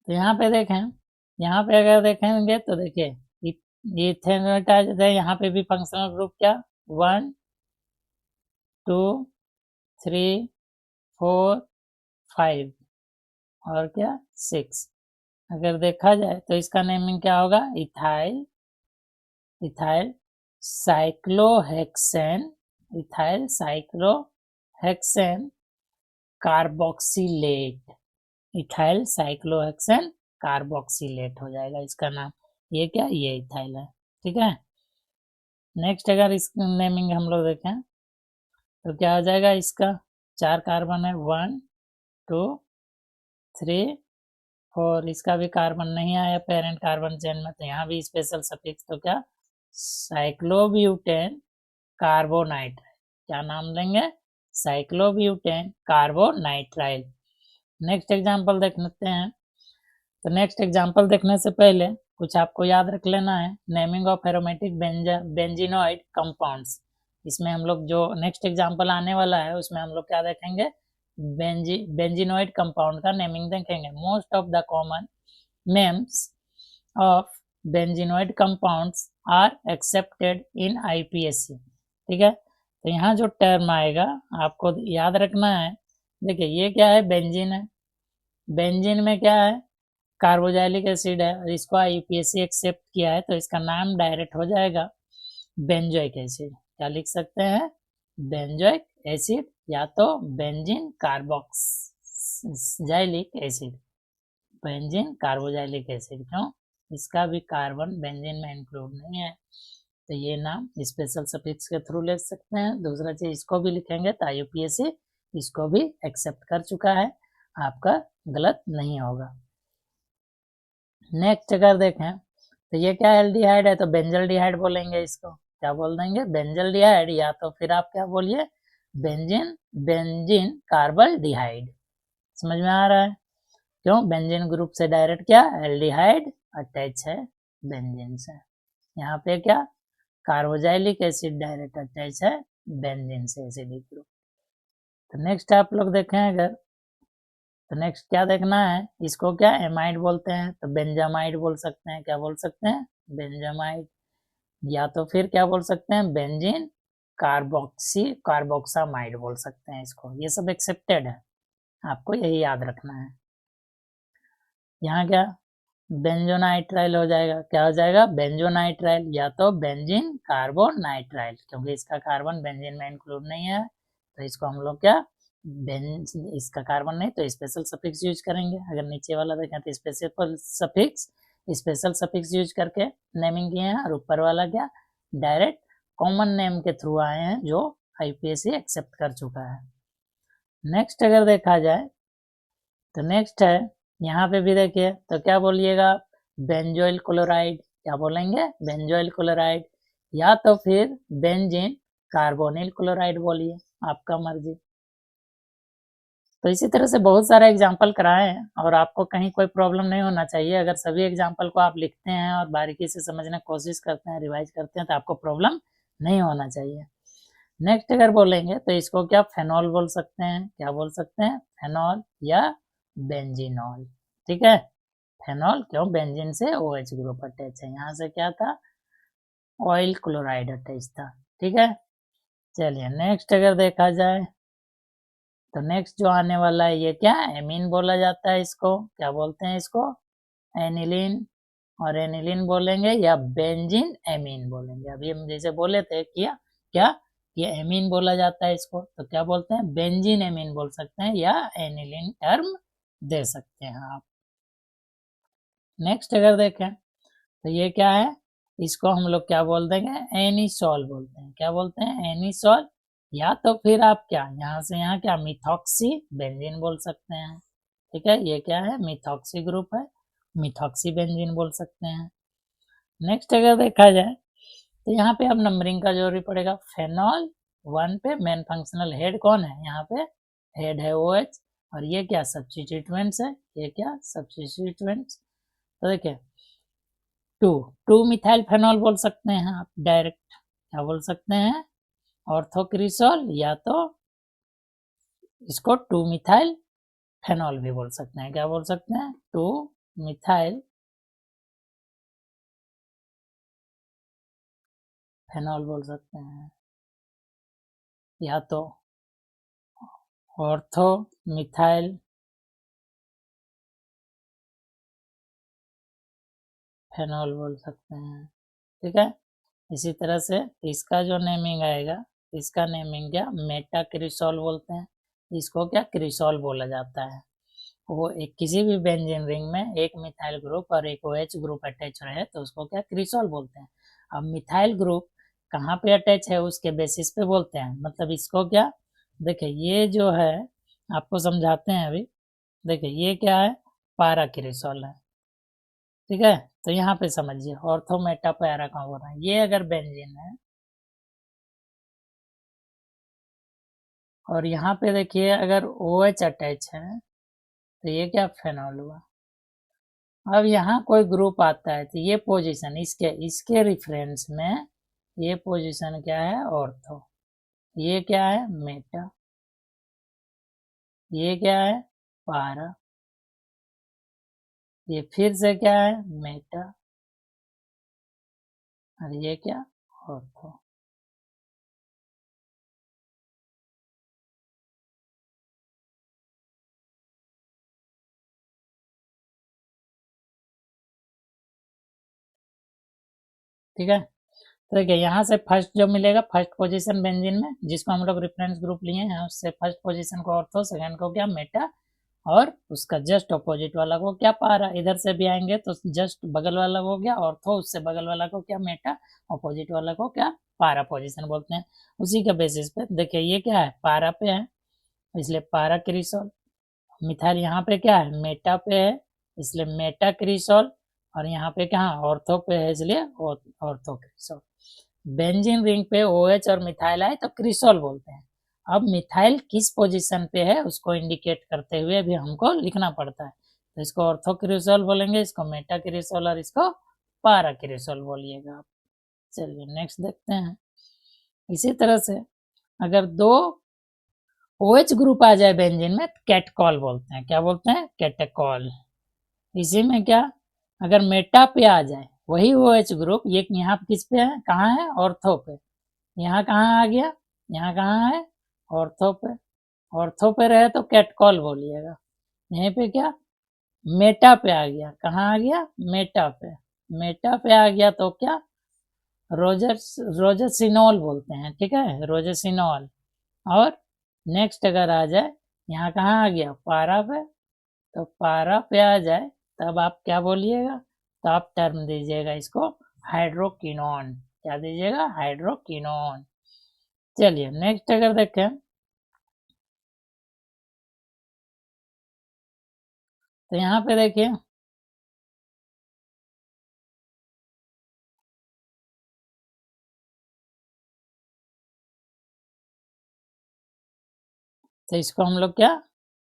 तो यहाँ पे देखें, यहाँ पे अगर देखेंगे तो देखिए इथेनोटाइज है, यहाँ पे भी फंक्शनल ग्रुप क्या, 1 2 3 4 5 और क्या 6। अगर देखा जाए तो इसका नेमिंग क्या होगा, ethyl ethyl cyclohexane, ethyl cyclohexane carboxylate, ethyl cyclohexane carboxylate हो जाएगा इसका नाम। ये क्या, ये इथाइल है। ठीक है, नेक्स्ट अगर इस नेमिंग हम लोग देखें तो क्या हो जाएगा, इसका 4 कार्बन है, 1 2 3 4, इसका भी कार्बन नहीं आया पेरेंट कार्बन चेन में, तो यहाँ भी स्पेशल सफिक्स, तो क्या, साइक्लोब्यूटेन कार्बोनाइट्राइल, क्या नाम लेंगे, साइक्लोब्यूटेन कार्बोनाइट्राइल। नेक्स्ट एग्जांपल देख लेते हैं। तो नेक्स्ट एग्जांपल देखने से पहले कुछ आपको याद रख लेना है, naming of aromatic benzenoid compounds. इसमें हम लोग जो नेक्स्ट एग्जांपल आने वाला है उसमें हम लोग क्या देखेंगे, बेंजीनोइड कंपाउंड का नेमिंग देखेंगे। Most of the common names of benzenoid compounds are accepted in IPSC. ठीक है, तो यहाँ जो टर्म आएगा आपको याद रखना है। देखिए ये क्या है, बेंजीन है, बेंजीन में क्या है, कार्बोजाइलिक एसिड है, और इसको आईपीएससी एक्सेप्ट किया है, तो इसका नाम डायरेक्ट हो जाएगा बेंजोइक एसिड। क्या लिख सकते हैं, बेंजोइक एसिड या तो benzene carboxylic acid, benzene carboxylic acid. क्यों, इसका भी कार्बन बेंजीन में इंक्लूड नहीं है, तो ये नाम स्पेशल सफिक्स के थ्रू ले सकते हैं। दूसरा चीज इसको भी लिखेंगे तो आईयूपीएससी इसको भी एक्सेप्ट कर चुका है, आपका गलत नहीं होगा। नेक्स्ट अगर देखें तो ये क्या एल्डिहाइड है, तो बेंजल्डिहाइड बोलेंगे इसको, क्या बोल देंगे, बेंजल्डिहाइड, या तो फिर आप क्या बोलिए, बेंजीन बेंजीन कार्बल्डिहाइड। समझ में आ रहा है, क्यों, बेंजीन ग्रुप से डायरेक्ट क्या एल्डिहाइड अटैच है बेंजीन से, यहाँ पे क्या कार्बोजाइलिक एसिड डायरेक्ट अटैच है बेंजीन से एसिडिक ग्रुप। तो नेक्स्ट आप लोग देखें अगर, तो नेक्स्ट क्या देखना है, इसको क्या एमाइड बोलते हैं, तो बेंजामाइड बोल सकते हैं, क्या बोल सकते हैं, बेंजामाइड, या तो फिर क्या बोल सकते हैं, बेंजीन कार्बोक्सामाइड बोल सकते हैं इसको। ये सब एक्सेप्टेड है, आपको यही याद रखना है। यहाँ क्या बेंजोनाइट्राइल हो जाएगा, क्या हो जाएगा, बेंजोनाइट्राइल या तो बेंजीन कार्बोनाइट्राइल, क्योंकि इसका कार्बन बेंजीन में इंक्लूड नहीं है, तो इसको हम लोग क्या इसका कार्बन नहीं तो स्पेशल सफिक्स यूज करेंगे। अगर नीचे वाला देखें तो स्पेशल सफिक्स यूज करके नेमिंग किए हैं, और ऊपर वाला क्या डायरेक्ट कॉमन नेम के थ्रू आए हैं जो आईपीएससी एक्सेप्ट कर चुका है। नेक्स्ट अगर देखा जाए तो नेक्स्ट है, यहाँ पे भी देखिए तो क्या बोलिएगा, बेंजोइल क्लोराइड, क्या बोलेंगे, बेंजोइल क्लोराइड, या तो फिर बेंजीन कार्बोनिल क्लोराइड बोलिए, आपका मर्जी। तो इसी तरह से बहुत सारे एग्जाम्पल कराए हैं और आपको कहीं कोई प्रॉब्लम नहीं होना चाहिए। अगर सभी एग्जाम्पल को आप लिखते हैं और बारीकी से समझने की कोशिश करते हैं, रिवाइज करते हैं, तो आपको प्रॉब्लम नहीं होना चाहिए। नेक्स्ट अगर बोलेंगे तो इसको क्या फेनॉल बोल सकते हैं, क्या बोल सकते हैं, फेनॉल या बेंजीनॉल। ठीक है, फेनॉल क्यों, बेंजीन से OH ग्रुप अटैच है, यहाँ से क्या था, ऑयल क्लोराइड अटैच था। ठीक है, चलिए नेक्स्ट अगर देखा जाए तो नेक्स्ट जो आने वाला है ये क्या, एमीन बोला जाता है इसको, क्या बोलते हैं इसको, एनिलीन। और एनिलीन बोलेंगे या बेंजीन एमीन बोलेंगे। अभी हम जैसे बोले थे क्या क्या, ये एमीन बोला जाता है इसको, तो क्या बोलते हैं, बेंजीन एमीन बोल सकते हैं या एनिलीन टर्म दे सकते हैं आप। नेक्स्ट अगर देखें तो ये क्या है, इसको हम लोग क्या बोल देंगे, एनिसॉल बोलते हैं। क्या बोलते हैं, एनिसॉल। या तो फिर आप क्या, यहाँ से यहाँ क्या, मिथॉक्सी बेंजीन बोल सकते हैं। ठीक है, ये क्या है, मिथॉक्सी ग्रुप है, मिथॉक्सी बेंजीन बोल सकते हैं। नेक्स्ट अगर देखा जाए तो यहाँ पे अब नंबरिंग का जरूरी पड़ेगा। फेनॉल 1 पे मेन फंक्शनल हेड कौन है, यहाँ पे हेड है OH, और ये क्या सब्स्टिट्यूएंट्स है, ये क्या सब्स्टिट्यूएंट्स। तो देखिए टू मिथाइल फेनॉल बोल सकते हैं आप डायरेक्ट, क्या बोल सकते हैं, ऑर्थोक्रिसॉल, या तो इसको 2 मिथाइल फेनॉल भी बोल सकते हैं। क्या बोल सकते हैं, 2 मिथाइल फेनॉल बोल सकते हैं, या तो ऑर्थो मिथाइल फेनॉल बोल सकते हैं। ठीक है, इसी तरह से इसका जो नेमिंग आएगा, इसका नेमिंग क्या, मेटा क्रिसॉल बोलते हैं, इसको क्या क्रिसॉल बोला जाता है। वो एक किसी भी बेंजीन रिंग में एक मिथाइल ग्रुप और एक OH ग्रुप अटैच रहे तो उसको क्या क्रिसॉल बोलते हैं। अब मिथाइल ग्रुप कहाँ पे अटैच है उसके बेसिस पे बोलते हैं, मतलब इसको क्या, देखिए ये जो है आपको समझाते हैं अभी। देखिए ये क्या है, पारा क्रिसॉल है। ठीक है, तो यहाँ पे समझिए ऑर्थो मेटा पैरा का हो रहा है, ये अगर बेंजीन है और यहाँ पे देखिए अगर OH अटैच है तो ये क्या फेनॉल हुआ। अब यहाँ कोई ग्रुप आता है तो ये पोजीशन इसके इसके रिफरेंस में ये पोजीशन क्या है, ऑर्थो, ये क्या है मेटा, ये क्या है पारा, ये फिर से क्या है मेटा, और ये क्या ऑर्थो। ठीक है, तो देखिए यहाँ से फर्स्ट जो मिलेगा, फर्स्ट पोजीशन बेंजीन में जिसको हम लोग रेफरेंस ग्रुप लिए हैं, उससे फर्स्ट पोजीशन को ऑर्थो, सेकंड को क्या मेटा, और उसका जस्ट अपोजिट वाला को क्या पारा। इधर से भी आएंगे तो जस्ट बगल वाला को क्या ऑर्थो, उससे बगल वाला को क्या मेटा, अपोजिट वाला को क्या पारा पोजीशन बोलते हैं। उसी के बेसिस पे देखिए ये क्या है, पारा पे है इसलिए पारा क्रिसॉल, मिथाइल यहाँ पे क्या है मेटा पे है इसलिए मेटा क्रिसॉल, और यहाँ पे क्या ऑर्थो पे है इसलिए ऑर्थो क्रिसॉल। बेंजीन रिंग पे OH और मिथाइल आए तो क्रिसॉल बोलते हैं। अब मिथाइल किस पोजीशन पे है उसको इंडिकेट करते हुए भी हमको लिखना पड़ता है, तो इसको ऑर्थो क्रिसॉल बोलेंगे, इसको मेटा क्रिसॉल, और इसको पारा क्रिसॉल बोलिएगा आप। चलिए नेक्स्ट देखते हैं। इसी तरह से अगर दो OH ग्रुप आ जाए बेंजीन में तो कैटकॉल बोलते हैं। क्या बोलते हैं, कैटकॉल। इसी में क्या, अगर मेटा पे आ जाए वही OH ग्रुप, ये यहाँ किस पे है, कहाँ है ऑर्थो पे, यहाँ कहाँ आ गया, यहाँ कहाँ है ऑर्थो पे, ऑर्थो पे रहे तो कैटकॉल बोलिएगा। यहीं पे क्या मेटा पे आ गया, कहाँ आ गया मेटा पे, मेटा पे आ गया तो क्या रोजर रोजरसिनॉल बोलते हैं। ठीक है, रोजरसिनॉल। और नेक्स्ट अगर आ जाए यहाँ कहाँ आ गया पारा पे, तो पारा पे आ जाए तब आप क्या बोलिएगा, तो आप टर्म दीजिएगा इसको हाइड्रोकिनोन। क्या दीजिएगा, हाइड्रोकिनोन। चलिए नेक्स्ट अगर देखें तो यहाँ पे देखिए तो इसको हम लोग क्या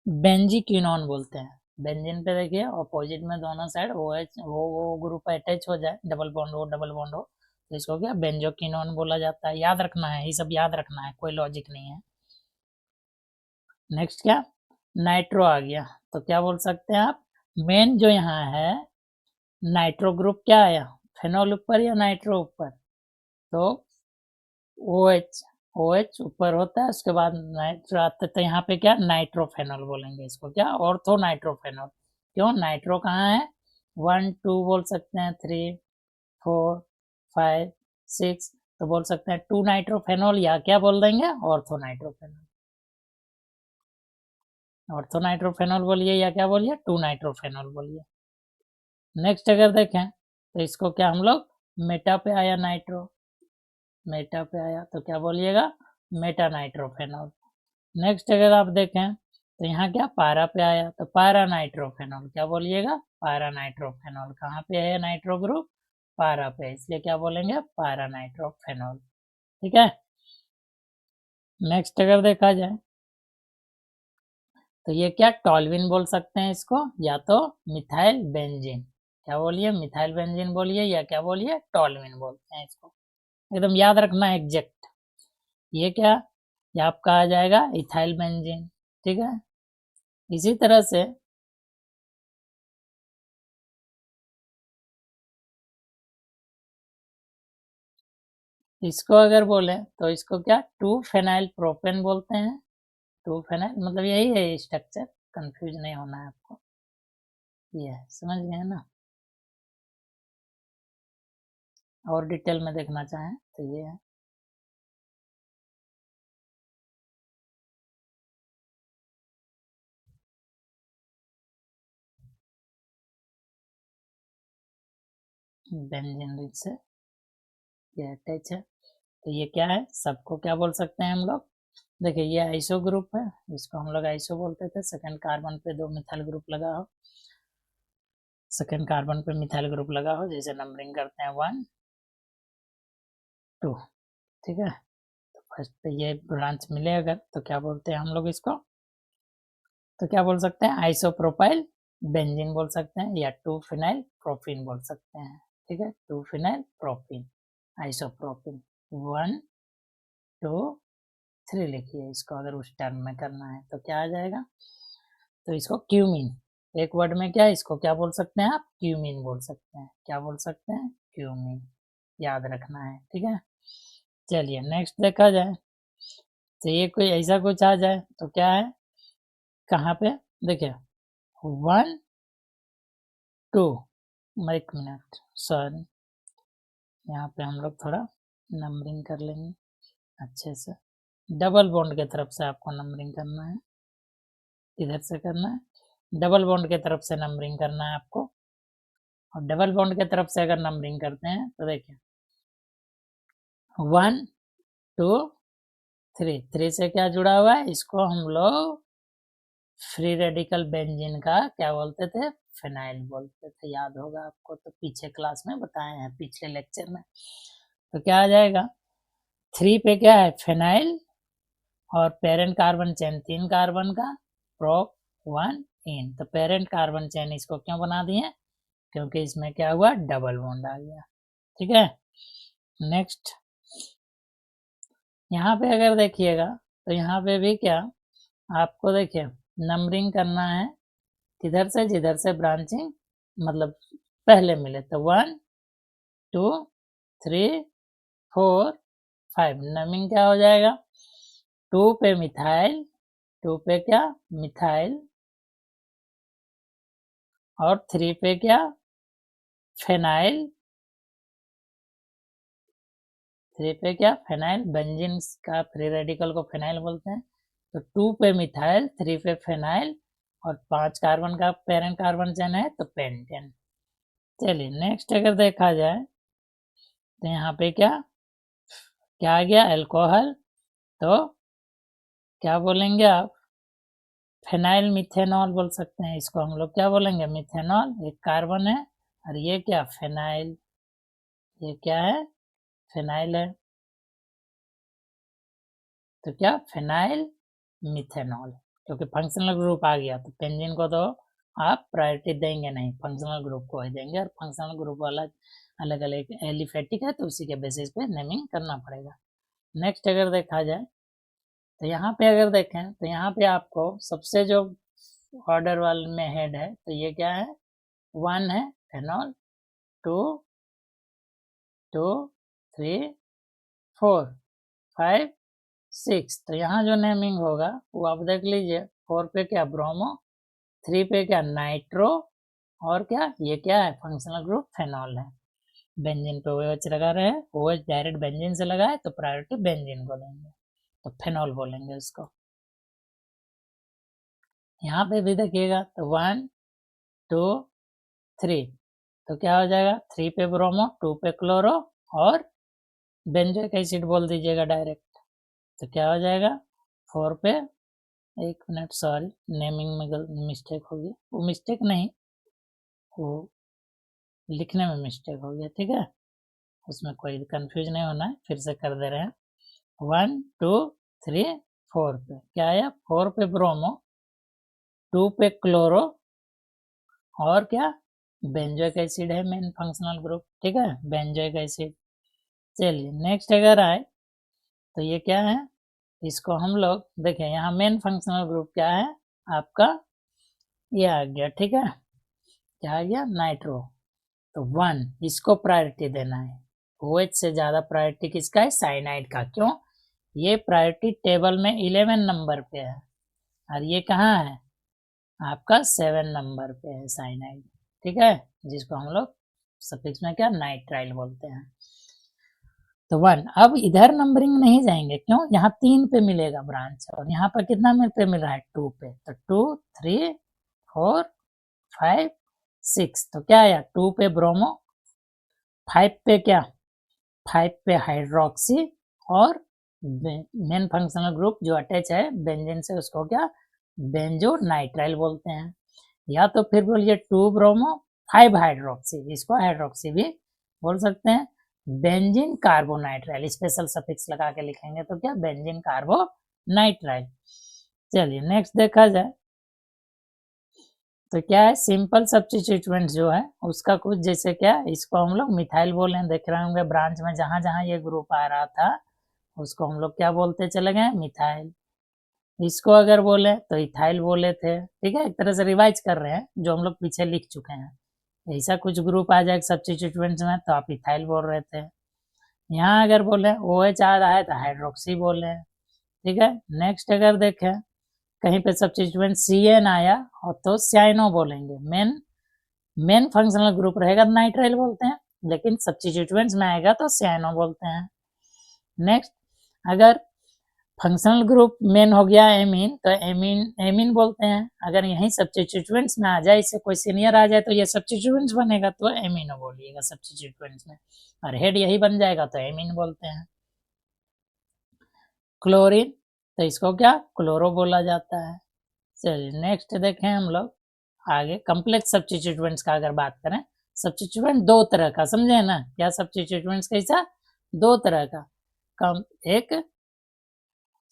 बेंजीक्विनोन बोलते हैं। बेंजीन पे देखिए ऑपोजिट में दोनों साइड वो ग्रुप अटैच हो जाए, डबल बॉन्ड हो तो इसको क्या बेंजोक्विनोन बोला जाता है। याद रखना है, ये सब याद रखना है, कोई लॉजिक नहीं है। नेक्स्ट क्या नाइट्रो आ गया, तो क्या बोल सकते हैं आप, मेन जो यहाँ है नाइट्रो ग्रुप क्या आया, फेनोल ऊपर या नाइट्रो ऊपर, तो OH OH ऊपर होता है, उसके बाद नाइट्रो आता है, तो यहाँ पे क्या नाइट्रोफेनॉल बोलेंगे इसको, क्या ऑर्थो नाइट्रोफेनॉल। क्यों नाइट्रो कहाँ है, 1 2 बोल सकते हैं, 3 4 5 6, तो बोल सकते हैं 2 नाइट्रोफेनॉल या क्या बोल देंगे ऑर्थो नाइट्रोफेनॉल। ऑर्थो नाइट्रोफेनॉल बोलिए या क्या बोलिए 2 नाइट्रोफेनॉल बोलिए। नेक्स्ट अगर देखें तो इसको क्या हम लोग मेटा पे आया नाइट्रो, मेटा पे आया तो क्या बोलिएगा मेटा नाइट्रोफेनॉल। नेक्स्ट अगर आप देखें तो यहाँ क्या पारा पे आया तो पारा नाइट्रोफेनॉल, क्या बोलिएगा पारा नाइट्रोफेनॉल। कहाँ पे है नाइट्रो ग्रुप, पारा पे, इसलिए क्या बोलेंगे पारा नाइट्रोफेनॉल। ठीक है। नेक्स्ट अगर देखा जाए तो ये क्या टॉल्विन बोल सकते हैं इसको, या तो मिथाइल बेंजीन, क्या बोलिए मिथाइल बेंजीन बोलिए या क्या बोलिए टॉल्विन बोलते हैं इसको, एकदम याद रखना है एग्जैक्ट। ये क्या ये आपका आ जाएगा इथाइल बेंजीन। ठीक है। इसी तरह से इसको अगर बोले तो इसको क्या 2 फेनाइल प्रोपेन बोलते हैं। 2 फेनाइल मतलब यही है स्ट्रक्चर, कंफ्यूज नहीं होना है आपको, ये है, समझ गए ना। और डिटेल में देखना चाहें तो ये है। बेंजीन रिंग से ये अटैच है, तो ये क्या है सबको क्या बोल सकते हैं हम लोग, देखिए ये आइसो ग्रुप है, इसको हम लोग आइसो बोलते थे, सेकंड कार्बन पे 2 मिथाइल ग्रुप लगा हो, सेकंड कार्बन पे मिथाइल ग्रुप लगा हो, जैसे नंबरिंग करते हैं 1 2। ठीक है। तो फर्स्ट पे ये ब्रांच मिले अगर तो क्या बोलते हैं हम लोग इसको, तो क्या बोल सकते हैं आइसोप्रोपाइल बेंजीन बोल सकते हैं या 2 फिनाइल प्रोपीन बोल सकते हैं। ठीक है 2 फिनाइल प्रोपीन आइसोप्रोपीन 1 2 3 लिखिए इसको, अगर उस टर्म में करना है तो क्या आ जाएगा, तो इसको क्यूमीन, एक वर्ड में क्या इसको क्या बोल सकते हैं आप क्यूमीन बोल सकते हैं, क्या बोल सकते हैं क्यूमीन, याद रखना है। ठीक है। चलिए नेक्स्ट देखा जाए तो ये कोई ऐसा कुछ आ जाए तो क्या है, कहाँ पे देखिए 1 2, एक मिनट सॉरी, यहाँ पे हम लोग थोड़ा नंबरिंग कर लेंगे अच्छे से, डबल बॉन्ड की तरफ से आपको नंबरिंग करना है, किधर से करना है डबल बॉन्ड की तरफ से नंबरिंग करना है आपको, और डबल बॉन्ड की तरफ से अगर नंबरिंग करते हैं तो देखिए 1 2 3, 3 से क्या जुड़ा हुआ है, इसको हम लोग फ्री रेडिकल बेंजीन का क्या बोलते थे फिनाइल बोलते थे, याद होगा आपको, तो पीछे क्लास में बताए हैं पिछले लेक्चर में। तो क्या आ जाएगा 3 पे क्या है फिनाइल और पेरेंट कार्बन चेन 3 कार्बन का प्रोप 1 इन, तो पेरेंट कार्बन चेन इसको क्यों बना दिए, क्योंकि इसमें क्या हुआ डबल बॉन्ड आ गया। ठीक है। नेक्स्ट यहाँ पे अगर देखिएगा तो यहाँ पे भी क्या आपको देखिए नंबरिंग करना है किधर से, जिधर से ब्रांचिंग मतलब पहले मिले, तो 1 2 3 4 5 नंबरिंग क्या हो जाएगा 2 पे मिथाइल, 2 पे क्या मिथाइल और 3 पे क्या फेनाइल, 3 पे क्या फेनाइल, बेंजीन का फ्री रेडिकल को फेनाइल बोलते हैं, तो 2 पे मिथाइल 3 पे फेनाइल और 5 कार्बन का पेरेंट कार्बन चेन है तो पेंटेन। चलिए नेक्स्ट अगर देखा जाए तो यहाँ पे क्या क्या आ गया अल्कोहल, तो क्या बोलेंगे आप फेनाइल मिथेनॉल बोल सकते हैं इसको, हम लोग क्या बोलेंगे मिथेनॉल, एक कार्बन है और ये क्या फेनाइल, ये क्या है फेनाइल है, तो क्या फेनाइल मिथेनॉल, क्योंकि फंक्शनल ग्रुप आ गया तो बेंजीन को तो आप प्रायोरिटी देंगे नहीं, फंक्शनल ग्रुप को ही देंगे, और फंक्शनल ग्रुप वाला अलग अलग एलिफेटिक है तो उसी के बेसिस पे नेमिंग करना पड़ेगा। नेक्स्ट अगर देखा जाए तो यहाँ पे अगर देखें तो यहाँ पे आपको सबसे जो ऑर्डर वाले में हेड है तो ये क्या है, 1 है फेनॉल, 2 2 3 4 5 6, तो यहाँ जो नेमिंग होगा वो आप देख लीजिए, 4 पे क्या ब्रोमो, 3 पे क्या नाइट्रो, और क्या ये क्या है फंक्शनल ग्रुप फेनॉल है। बेंजीन पे OH लगा रहे हैं, OH डायरेक्ट बेंजीन से लगा है तो प्रायोरिटी बेंजीन को देंगे, तो फेनॉल बोलेंगे उसको। यहाँ पे भी देखिएगा तो 1 2 3, तो क्या हो जाएगा, 3 पे ब्रोमो, 2 पे क्लोरो, और बेंजोइक एसिड बोल दीजिएगा डायरेक्ट, तो क्या हो जाएगा 4 पे, एक मिनट सॉरी नेमिंग में मिस्टेक हो गया, वो मिस्टेक नहीं, वो लिखने में मिस्टेक हो गया, ठीक है, उसमें कोई कंफ्यूज नहीं होना है, फिर से कर दे रहे हैं। 1 2 3 4 पे क्या आया, 4 पे ब्रोमो, 2 पे क्लोरो, और क्या बेंजोइक एसिड है मेन फंक्शनल ग्रुप, ठीक है, बेंजोइक एसिड। चलिए नेक्स्ट अगर आए तो ये क्या है, इसको हम लोग देखें, यहाँ मेन फंक्शनल ग्रुप क्या है आपका, ये आ गया, ठीक है, क्या आ गया नाइट्रो, तो 1 इसको प्रायोरिटी देना है, OH से ज्यादा प्रायोरिटी किसका है, साइनाइड का, क्यों, ये प्रायोरिटी टेबल में 11 नंबर पे है, और ये कहाँ है आपका 7 नंबर पे है साइनाइड, ठीक है, जिसको हम लोग सफिक्स में क्या नाइट्राइल बोलते हैं। तो 1, अब इधर नंबरिंग नहीं जाएंगे, क्यों, यहाँ 3 पे मिलेगा ब्रांच, और यहाँ पर कितना पे मिल रहा है 2 पे, तो 2 3 4 5 6, तो क्या आया 2 पे ब्रोमो, 5 पे क्या, 5 पे हाइड्रोक्सी, और मेन फंक्शनल ग्रुप जो अटैच है बेंजीन से उसको क्या बेंजो नाइट्राइल बोलते हैं, या तो फिर बोलिए 2 ब्रोमो 5 हाइड्रोक्सी, इसको हाइड्रोक्सी भी बोल सकते हैं, बेंजीन कार्बोनाइट्राइल, स्पेशल सफिक्स लगा के लिखेंगे तो क्या बेंजीन कार्बोनाइट्राइल। चलिए नेक्स्ट देखा जाए तो क्या है, सिंपल सब्स्टिट्यूएंट जो है उसका कुछ जैसे क्या, इसको हम लोग मिथाइल बोले, देख रहे होंगे ब्रांच में जहां जहां ये ग्रुप आ रहा था उसको हम लोग क्या बोलते चले गए, मिथाइल। इसको अगर बोले तो इथाइल बोले थे, ठीक है, एक तरह से रिवाइज कर रहे हैं जो हम लोग पीछे लिख चुके हैं। ऐसा कुछ ग्रुप आ जाए सब्स्टिट्यूएंट्स में तो आप इथाइल बोल रहे थे, यहाँ अगर बोले OH आ रहा है तो हाइड्रोक्सी बोले, ठीक है। नेक्स्ट अगर देखें कहीं पे सब्स्टिट्यूएंट CN आया और तो साइनो बोलेंगे, मेन फंक्शनल ग्रुप रहेगा नाइट्राइल बोलते हैं, लेकिन सब्स्टिट्यूएंट्स में आएगा तो साइनो बोलते हैं। नेक्स्ट अगर फंक्शनल ग्रुप मेन हो गया एमीन, तो एमीन बोलते हैं, अगर यही सब्स्टिट्यूएंट्स में आ जाए, इससे कोई सीनियर आ जाए तो ये सब्स्टिट्यूएंट्स बनेगा तो एमीनो बोलिएगा सब्स्टिट्यूएंट्स में, और हेड यही बन जाएगा तो एमीन बोलते हैं। क्लोरीन तो इसको क्या क्लोरो बोला जाता है। चलिए नेक्स्ट देखें हम लोग आगे कॉम्प्लेक्स सब्स्टिट्यूएंट्स का अगर बात करें, सब्स्टिट्यूएंट दो तरह का, समझे ना क्या सब्स्टिट्यूएंट्स कैसा, दो तरह का, एक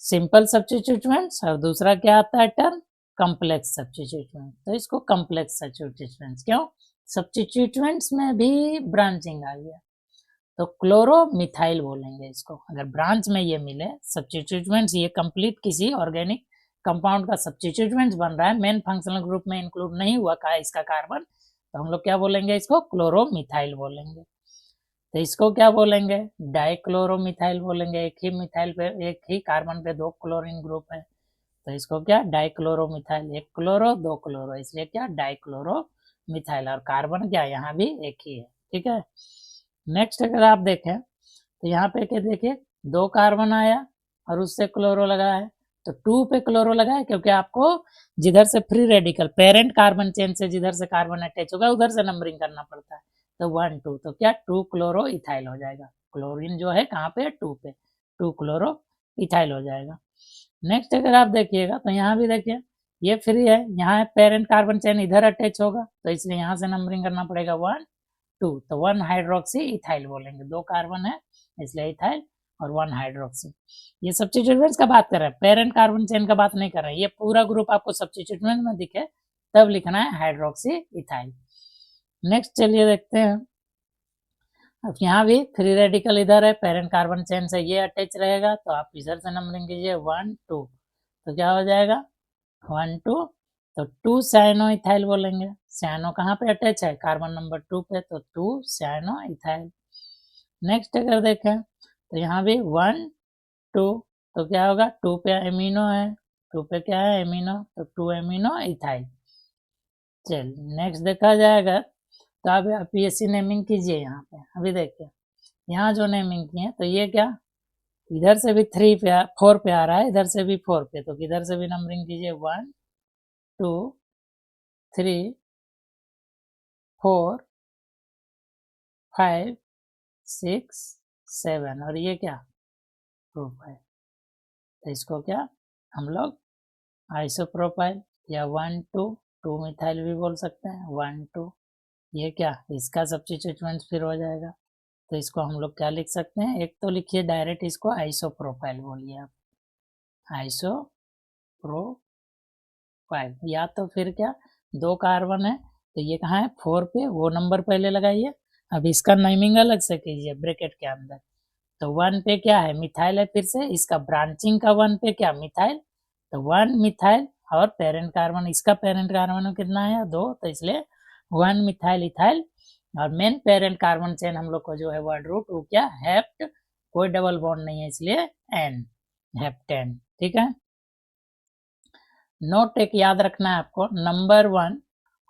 सिंपल सब्स्टिट्यूएंट्स और दूसरा क्या आता है टर्म कॉम्प्लेक्स सब्स्टिट्यूएंट। तो इसको कॉम्प्लेक्स सब्स्टिट्यूएंट्स, क्यों, सब्स्टिट्यूएंट्स में भी ब्रांचिंग आ गया तो क्लोरो मिथाइल बोलेंगे इसको, अगर ब्रांच में ये मिले सब्स्टिट्यूएंट्स, ये कंप्लीट किसी ऑर्गेनिक कंपाउंड का सब्स्टिट्यूएंट्स बन रहा है, मेन फंक्शनल ग्रुप में इंक्लूड नहीं हुआ का इसका कार्बन, तो हम लोग क्या बोलेंगे इसको क्लोरो मिथाइल बोलेंगे। तो इसको क्या बोलेंगे डाइक्लोरोमिथाइल बोलेंगे, एक ही मिथाइल पे एक ही कार्बन पे दो क्लोरीन ग्रुप है, तो इसको क्या डाइक्लोरोमिथाइल, एक क्लोरो दो क्लोरो, इसलिए क्या डाइक्लोरोमिथाइल, और कार्बन क्या यहाँ भी एक ही है, ठीक है। नेक्स्ट अगर आप देखें तो यहाँ पे क्या देखिए दो कार्बन आया और उससे क्लोरो लगा है, तो 2 पे क्लोरो लगा है, क्योंकि आपको जिधर से free radical parent carbon chain से जिधर से कार्बन अटैच होगा उधर से नंबरिंग करना पड़ता है, तो 1 2, तो क्या 2 क्लोरो इथाइल हो जाएगा, क्लोरीन जो है कहाँ पे 2 पे, 2 क्लोरो इथाइल हो जाएगा। नेक्स्ट अगर आप देखिएगा तो यहाँ भी देखिए ये फ्री है, यहाँ पेरेंट कार्बन चेन इधर अटैच होगा तो इसलिए यहाँ से नंबरिंग करना पड़ेगा 1 2, तो 1 हाइड्रोक्सी इथाइल बोलेंगे, दो कार्बन है इसलिए इथाइल, और 1 हाइड्रोक्सी। ये सब्स्टिट्यूएंट्स का बात कर रहे हैं, पेरेंट कार्बन चेन का बात नहीं कर रहे हैं। ये पूरा ग्रुप आपको सब्स्टिट्यूएंट में दिखे तब लिखना है हाइड्रोक्सी इथाइल। नेक्स्ट चलिए देखते हैं। अब यहाँ भी फ्री रेडिकल इधर है, पेरेंट कार्बन चेन से ये अटैच रहेगा, तो आप इधर से नंबरिंग कीजिए 1 2, तो क्या हो जाएगा 1 2, तो 2 साइनो इथाइल बोलेंगे। साइनो कहाँ पे अटैच है, कार्बन नंबर 2 पे, तो 2 साइनो इथाइल। नेक्स्ट अगर देखें तो यहाँ भी 1 2, तो क्या होगा 2 पे एमिनो है, 2 पे क्या है एमिनो, तो 2 एमिनो इथाइल। चलिए नेक्स्ट देखा जाएगा, तो आप PSC नेमिंग कीजिए। यहाँ पे अभी देखिए, यहाँ जो नेमिंग की है, तो ये क्या इधर से भी 3 पे 4 पे आ रहा है, इधर से भी 4 पे, तो इधर से भी नंबरिंग कीजिए 1 2 3 4 5 6 7, और ये क्या ग्रुप है, तो इसको क्या हम लोग आइसोप्रोपाइल या 1 2 2 मिथाइल भी बोल सकते हैं, 1 2, ये क्या इसका सब्स्टिट्यूएंट फिर हो जाएगा, तो इसको हम लोग क्या लिख सकते हैं, एक तो लिखिए डायरेक्ट इसको आइसोप्रोपाइल बोलिए आप, आइसोप्रोपाइल, या तो फिर क्या 2 कार्बन है, तो ये कहाँ है 4 पे, वो नंबर पहले लगाइए। अब इसका नेमिंग अलग से कीजिए ब्रैकेट के अंदर, तो 1 पे क्या है मिथाइल है, फिर से इसका ब्रांचिंग का 1 पे क्या मिथाइल, तो 1 मिथाइल, और पेरेंट कार्बन, इसका पेरेंट कार्बन कितना है 2, तो इसलिए 1 मिथाइल इथाइल, और मेन पेरेंट कार्बन चेन हम लोग को जो है वर्ड रूट वो क्या हेप्ट, कोई डबल बॉन्ड नहीं है इसलिए एन, हेप्टेन। ठीक है, नोट एक याद रखना है आपको, number 1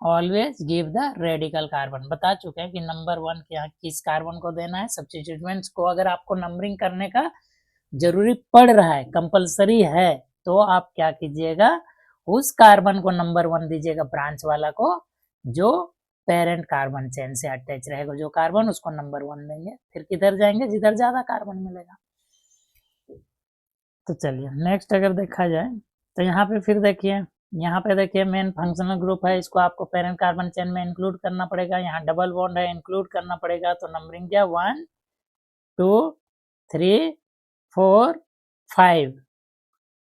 always give the radical carbon, बता चुके हैं कि नंबर 1 क्या किस कार्बन को देना है सब्स्टिट्यूएंट्स को। अगर आपको नंबरिंग करने का जरूरी पड़ रहा है, कंपलसरी है, तो आप क्या कीजिएगा उस कार्बन को नंबर 1 दीजिएगा, ब्रांच वाला को, जो पेरेंट कार्बन चेन से अटैच रहेगा जो कार्बन, उसको नंबर 1 देंगे। फिर किधर जाएंगे जिधर ज्यादा कार्बन मिलेगा। तो चलिए नेक्स्ट अगर देखा जाए, तो यहाँ पे फिर देखिए, यहाँ पे देखिए मेन फंक्शनल ग्रुप है, इसको आपको पेरेंट कार्बन चेन में इंक्लूड करना पड़ेगा। यहाँ डबल बॉन्ड है, इंक्लूड करना पड़ेगा, तो नंबरिंग क्या 1 2 3 4 5,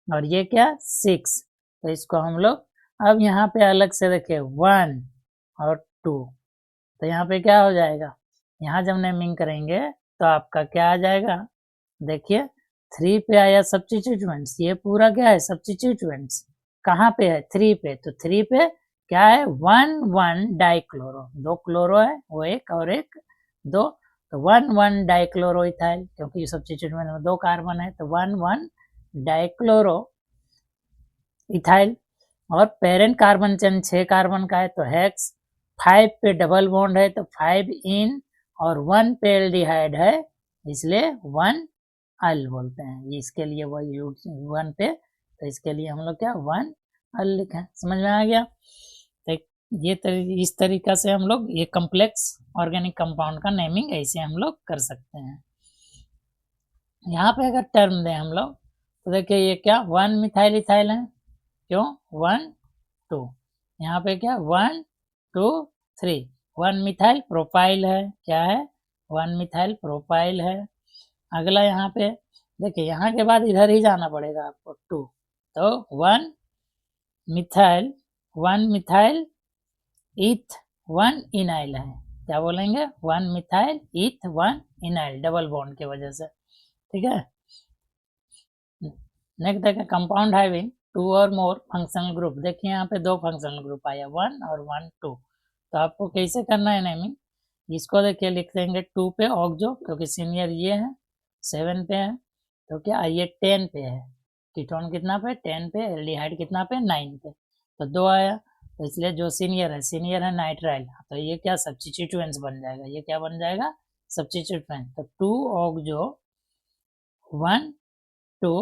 और ये क्या 6, तो इसको हम लोग अब यहाँ पे अलग से देखिए 1 और 2, तो यहाँ पे क्या हो जाएगा, यहाँ जब नेमिंग करेंगे तो आपका क्या आ जाएगा, देखिए 3 पे आया सब्स्टिट्यूएंट्स, ये पूरा क्या है सब्स्टिट्यूएंट्स, कहाँ पे है 3 पे, तो 3 पे क्या है 1 1 डाइक्लोरो, 2 क्लोरो है वो एक और एक 2, तो 1 1 डाइक्लोरो इथाइल, क्योंकि सब्स्टिट्यूएंट में 2 कार्बन है, तो 1 1 डाइक्लोरो इथाइल, और पेरेंट कार्बन चेन 6 कार्बन का है, तो हेक्स, 5 पे डबल बॉन्ड है तो 5 इन, और 1 पे एल्डिहाइड है इसलिए 1 अल बोलते हैं, इसके लिए वही 1 पे, तो इसके लिए हम लोग क्या 1 अल लिखें। समझ में आ गया, तो ये इस तरीका से हम लोग ये कम्प्लेक्स ऑर्गेनिक कंपाउंड का नेमिंग ऐसे हम लोग कर सकते हैं। यहाँ पे अगर टर्म दें हम लोग, तो देखिए ये क्या 1 मिथाइल इथाइल है, क्यों 1 2, यहाँ पे क्या 1 2 3, 1 मिथाइल प्रोपाइल है, क्या है 1 मिथाइल प्रोपाइल है। अगला यहाँ पे देखिए, यहाँ के बाद इधर ही जाना पड़ेगा आपको 2, तो 1 मिथाइल ईथ 1 इनाइल है, क्या बोलेंगे 1 मिथाइल ईथ 1 इनाइल, डबल बॉन्ड की वजह से। ठीक है, नेक्स्ट देखें कंपाउंड हैविंग 2 और मोर फंक्शनल ग्रुप, देखिए यहाँ पे 2 फंक्शनल ग्रुप आया 1 और 1 2, तो आपको कैसे करना है नेमिंग, इसको देखिए लिख देंगे 2 पे ऑक्सो, क्योंकि सीनियर ये है, 7 पे है, तो क्या ये 10 पे है, कीटोन कितना पे 10 पे, एल्डिहाइड कितना पे 9 पे, तो 2 आया, तो इसलिए जो सीनियर है नाइट्राइल, तो ये क्या सब्स्टिट्यूएंट्स बन जाएगा, ये क्या बन जाएगा सब्स्टिट्यूएंट, तो 2 ऑक्सो 1 2,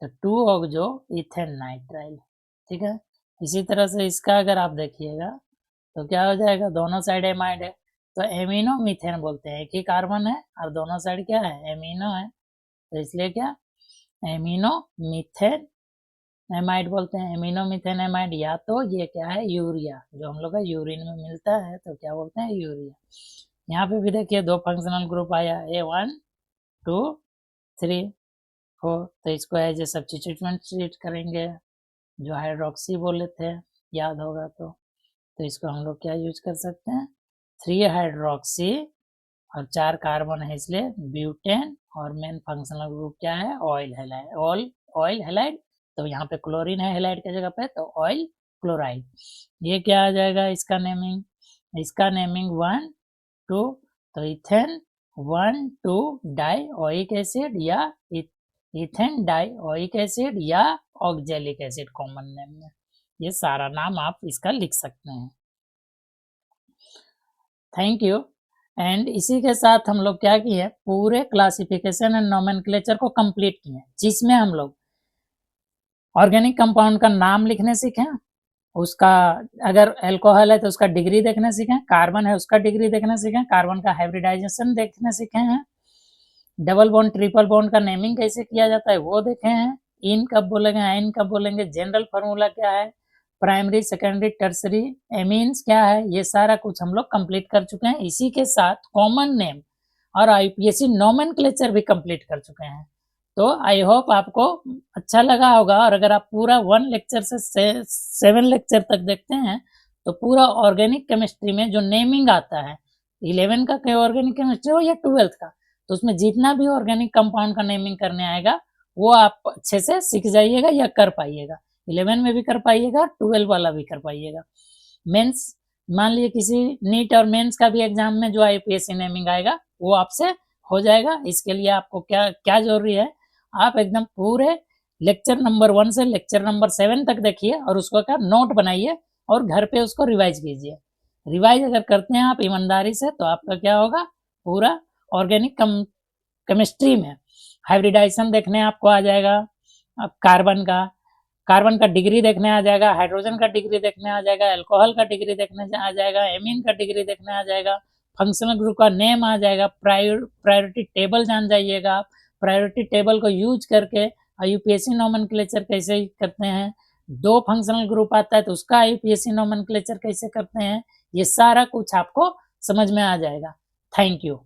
तो 2 ऑक्सो इथेन नाइट्राइल। ठीक है, इसी तरह से इसका अगर आप देखिएगा तो क्या हो जाएगा, दोनों साइड एमाइड है, तो एमिनो मीथेन बोलते हैं, एक ही कार्बन है और दोनों साइड क्या है एमिनो है, तो इसलिए क्या एमिनो मीथेन एमाइड बोलते हैं, एमिनो मीथेन एमाइड, या तो ये क्या है यूरिया, जो हम लोग का यूरिन में मिलता है, तो क्या बोलते हैं यूरिया। यहाँ पे भी देखिए 2 फंक्शनल ग्रुप आया A1 2 3 4, तो इसको एज ए सब्स्टिट्यूटेंट ट्रीट करेंगे, जो हाइड्रोक्सी बोले थे, याद होगा तो इसको हम लोग क्या यूज कर सकते हैं, 3 हाइड्रोक्सी और 4 कार्बन है इसलिए ब्यूटेन, और मेन फंक्शनल ग्रुप क्या है, ऑयल हैलाइड, ऑयल हैलाइड, तो यहाँ पे क्लोरीन है हैलाइड की जगह पे, तो ऑयल क्लोराइड। ये क्या आ जाएगा इसका नेमिंग 1 2, तो इथेन 1 2 डाइओइक एसिड या इथेन डाइओइक एसिड या ऑक्जेलिक एसिड कॉमन नेम में, ये सारा नाम आप इसका लिख सकते हैं। Thank you. एंड इसी के साथ हम लोग क्या किए, पूरे क्लासिफिकेशन एंड नोमेनक्लेचर को कंप्लीट किए, जिसमें हम लोग ऑर्गेनिक कंपाउंड का नाम लिखने सीखे, उसका अगर अल्कोहल है तो उसका डिग्री देखने सीखे, कार्बन है उसका डिग्री देखने सीखे, कार्बन का हाइब्रिडाइजेशन देखने सीखे हैं, डबल बॉन्ड ट्रिपल बॉन्ड का नेमिंग कैसे किया जाता है वो देखे हैं, इन कब बोलेंगे आइन कब बोलेंगे, जनरल फार्मूला क्या है, प्राइमरी सेकेंडरी टर्सरी एमीन्स क्या है, ये सारा कुछ हम लोग कंप्लीट कर चुके हैं। इसी के साथ कॉमन नेम और आईपीएससी नोमेनक्लेचर भी कंप्लीट कर चुके हैं। तो आई होप आपको अच्छा लगा होगा, और अगर आप पूरा 1 लेक्चर से 7 लेक्चर तक देखते हैं तो पूरा ऑर्गेनिक केमिस्ट्री में जो नेमिंग आता है, 11 का ऑर्गेनिक केमिस्ट्री हो या 12th का, तो उसमें जितना भी ऑर्गेनिक कंपाउंड का नेमिंग करने आएगा वो आप अच्छे से सीख जाइएगा या कर पाइएगा, 11 में भी कर पाइएगा, 12 वाला भी कर पाइएगा। मेंस मान लीजिए किसी नीट और मेंस का भी एग्जाम में जो आईपीएससी नेमिंग आएगा वो आपसे हो जाएगा। इसके लिए आपको क्या क्या जरूरी है, आप एकदम पूरे लेक्चर नंबर 1 से लेक्चर नंबर 7 तक देखिए और उसको क्या नोट बनाइए और घर पे उसको रिवाइज कीजिए। रिवाइज अगर करते हैं आप ईमानदारी से तो आपका क्या होगा, पूरा ऑर्गेनिक केमिस्ट्री में हाइब्रिडाइजेशन देखने आपको आ जाएगा, अब कार्बन का डिग्री देखने आ जाएगा, हाइड्रोजन का डिग्री देखने आ जाएगा, अल्कोहल का डिग्री देखने आ जाएगा, एमीन का डिग्री देखने आ जाएगा, फंक्शनल ग्रुप का नेम आ जाएगा, प्रायोरिटी टेबल जान जाइएगा आप, प्रायोरिटी टेबल को यूज करके यूपीएससी नोमेनक्लेचर कैसे करते हैं, 2 फंक्शनल ग्रुप आता है तो उसका यूपीएससी नोमेनक्लेचर कैसे करते हैं, ये सारा कुछ आपको समझ में आ जाएगा। Thank you.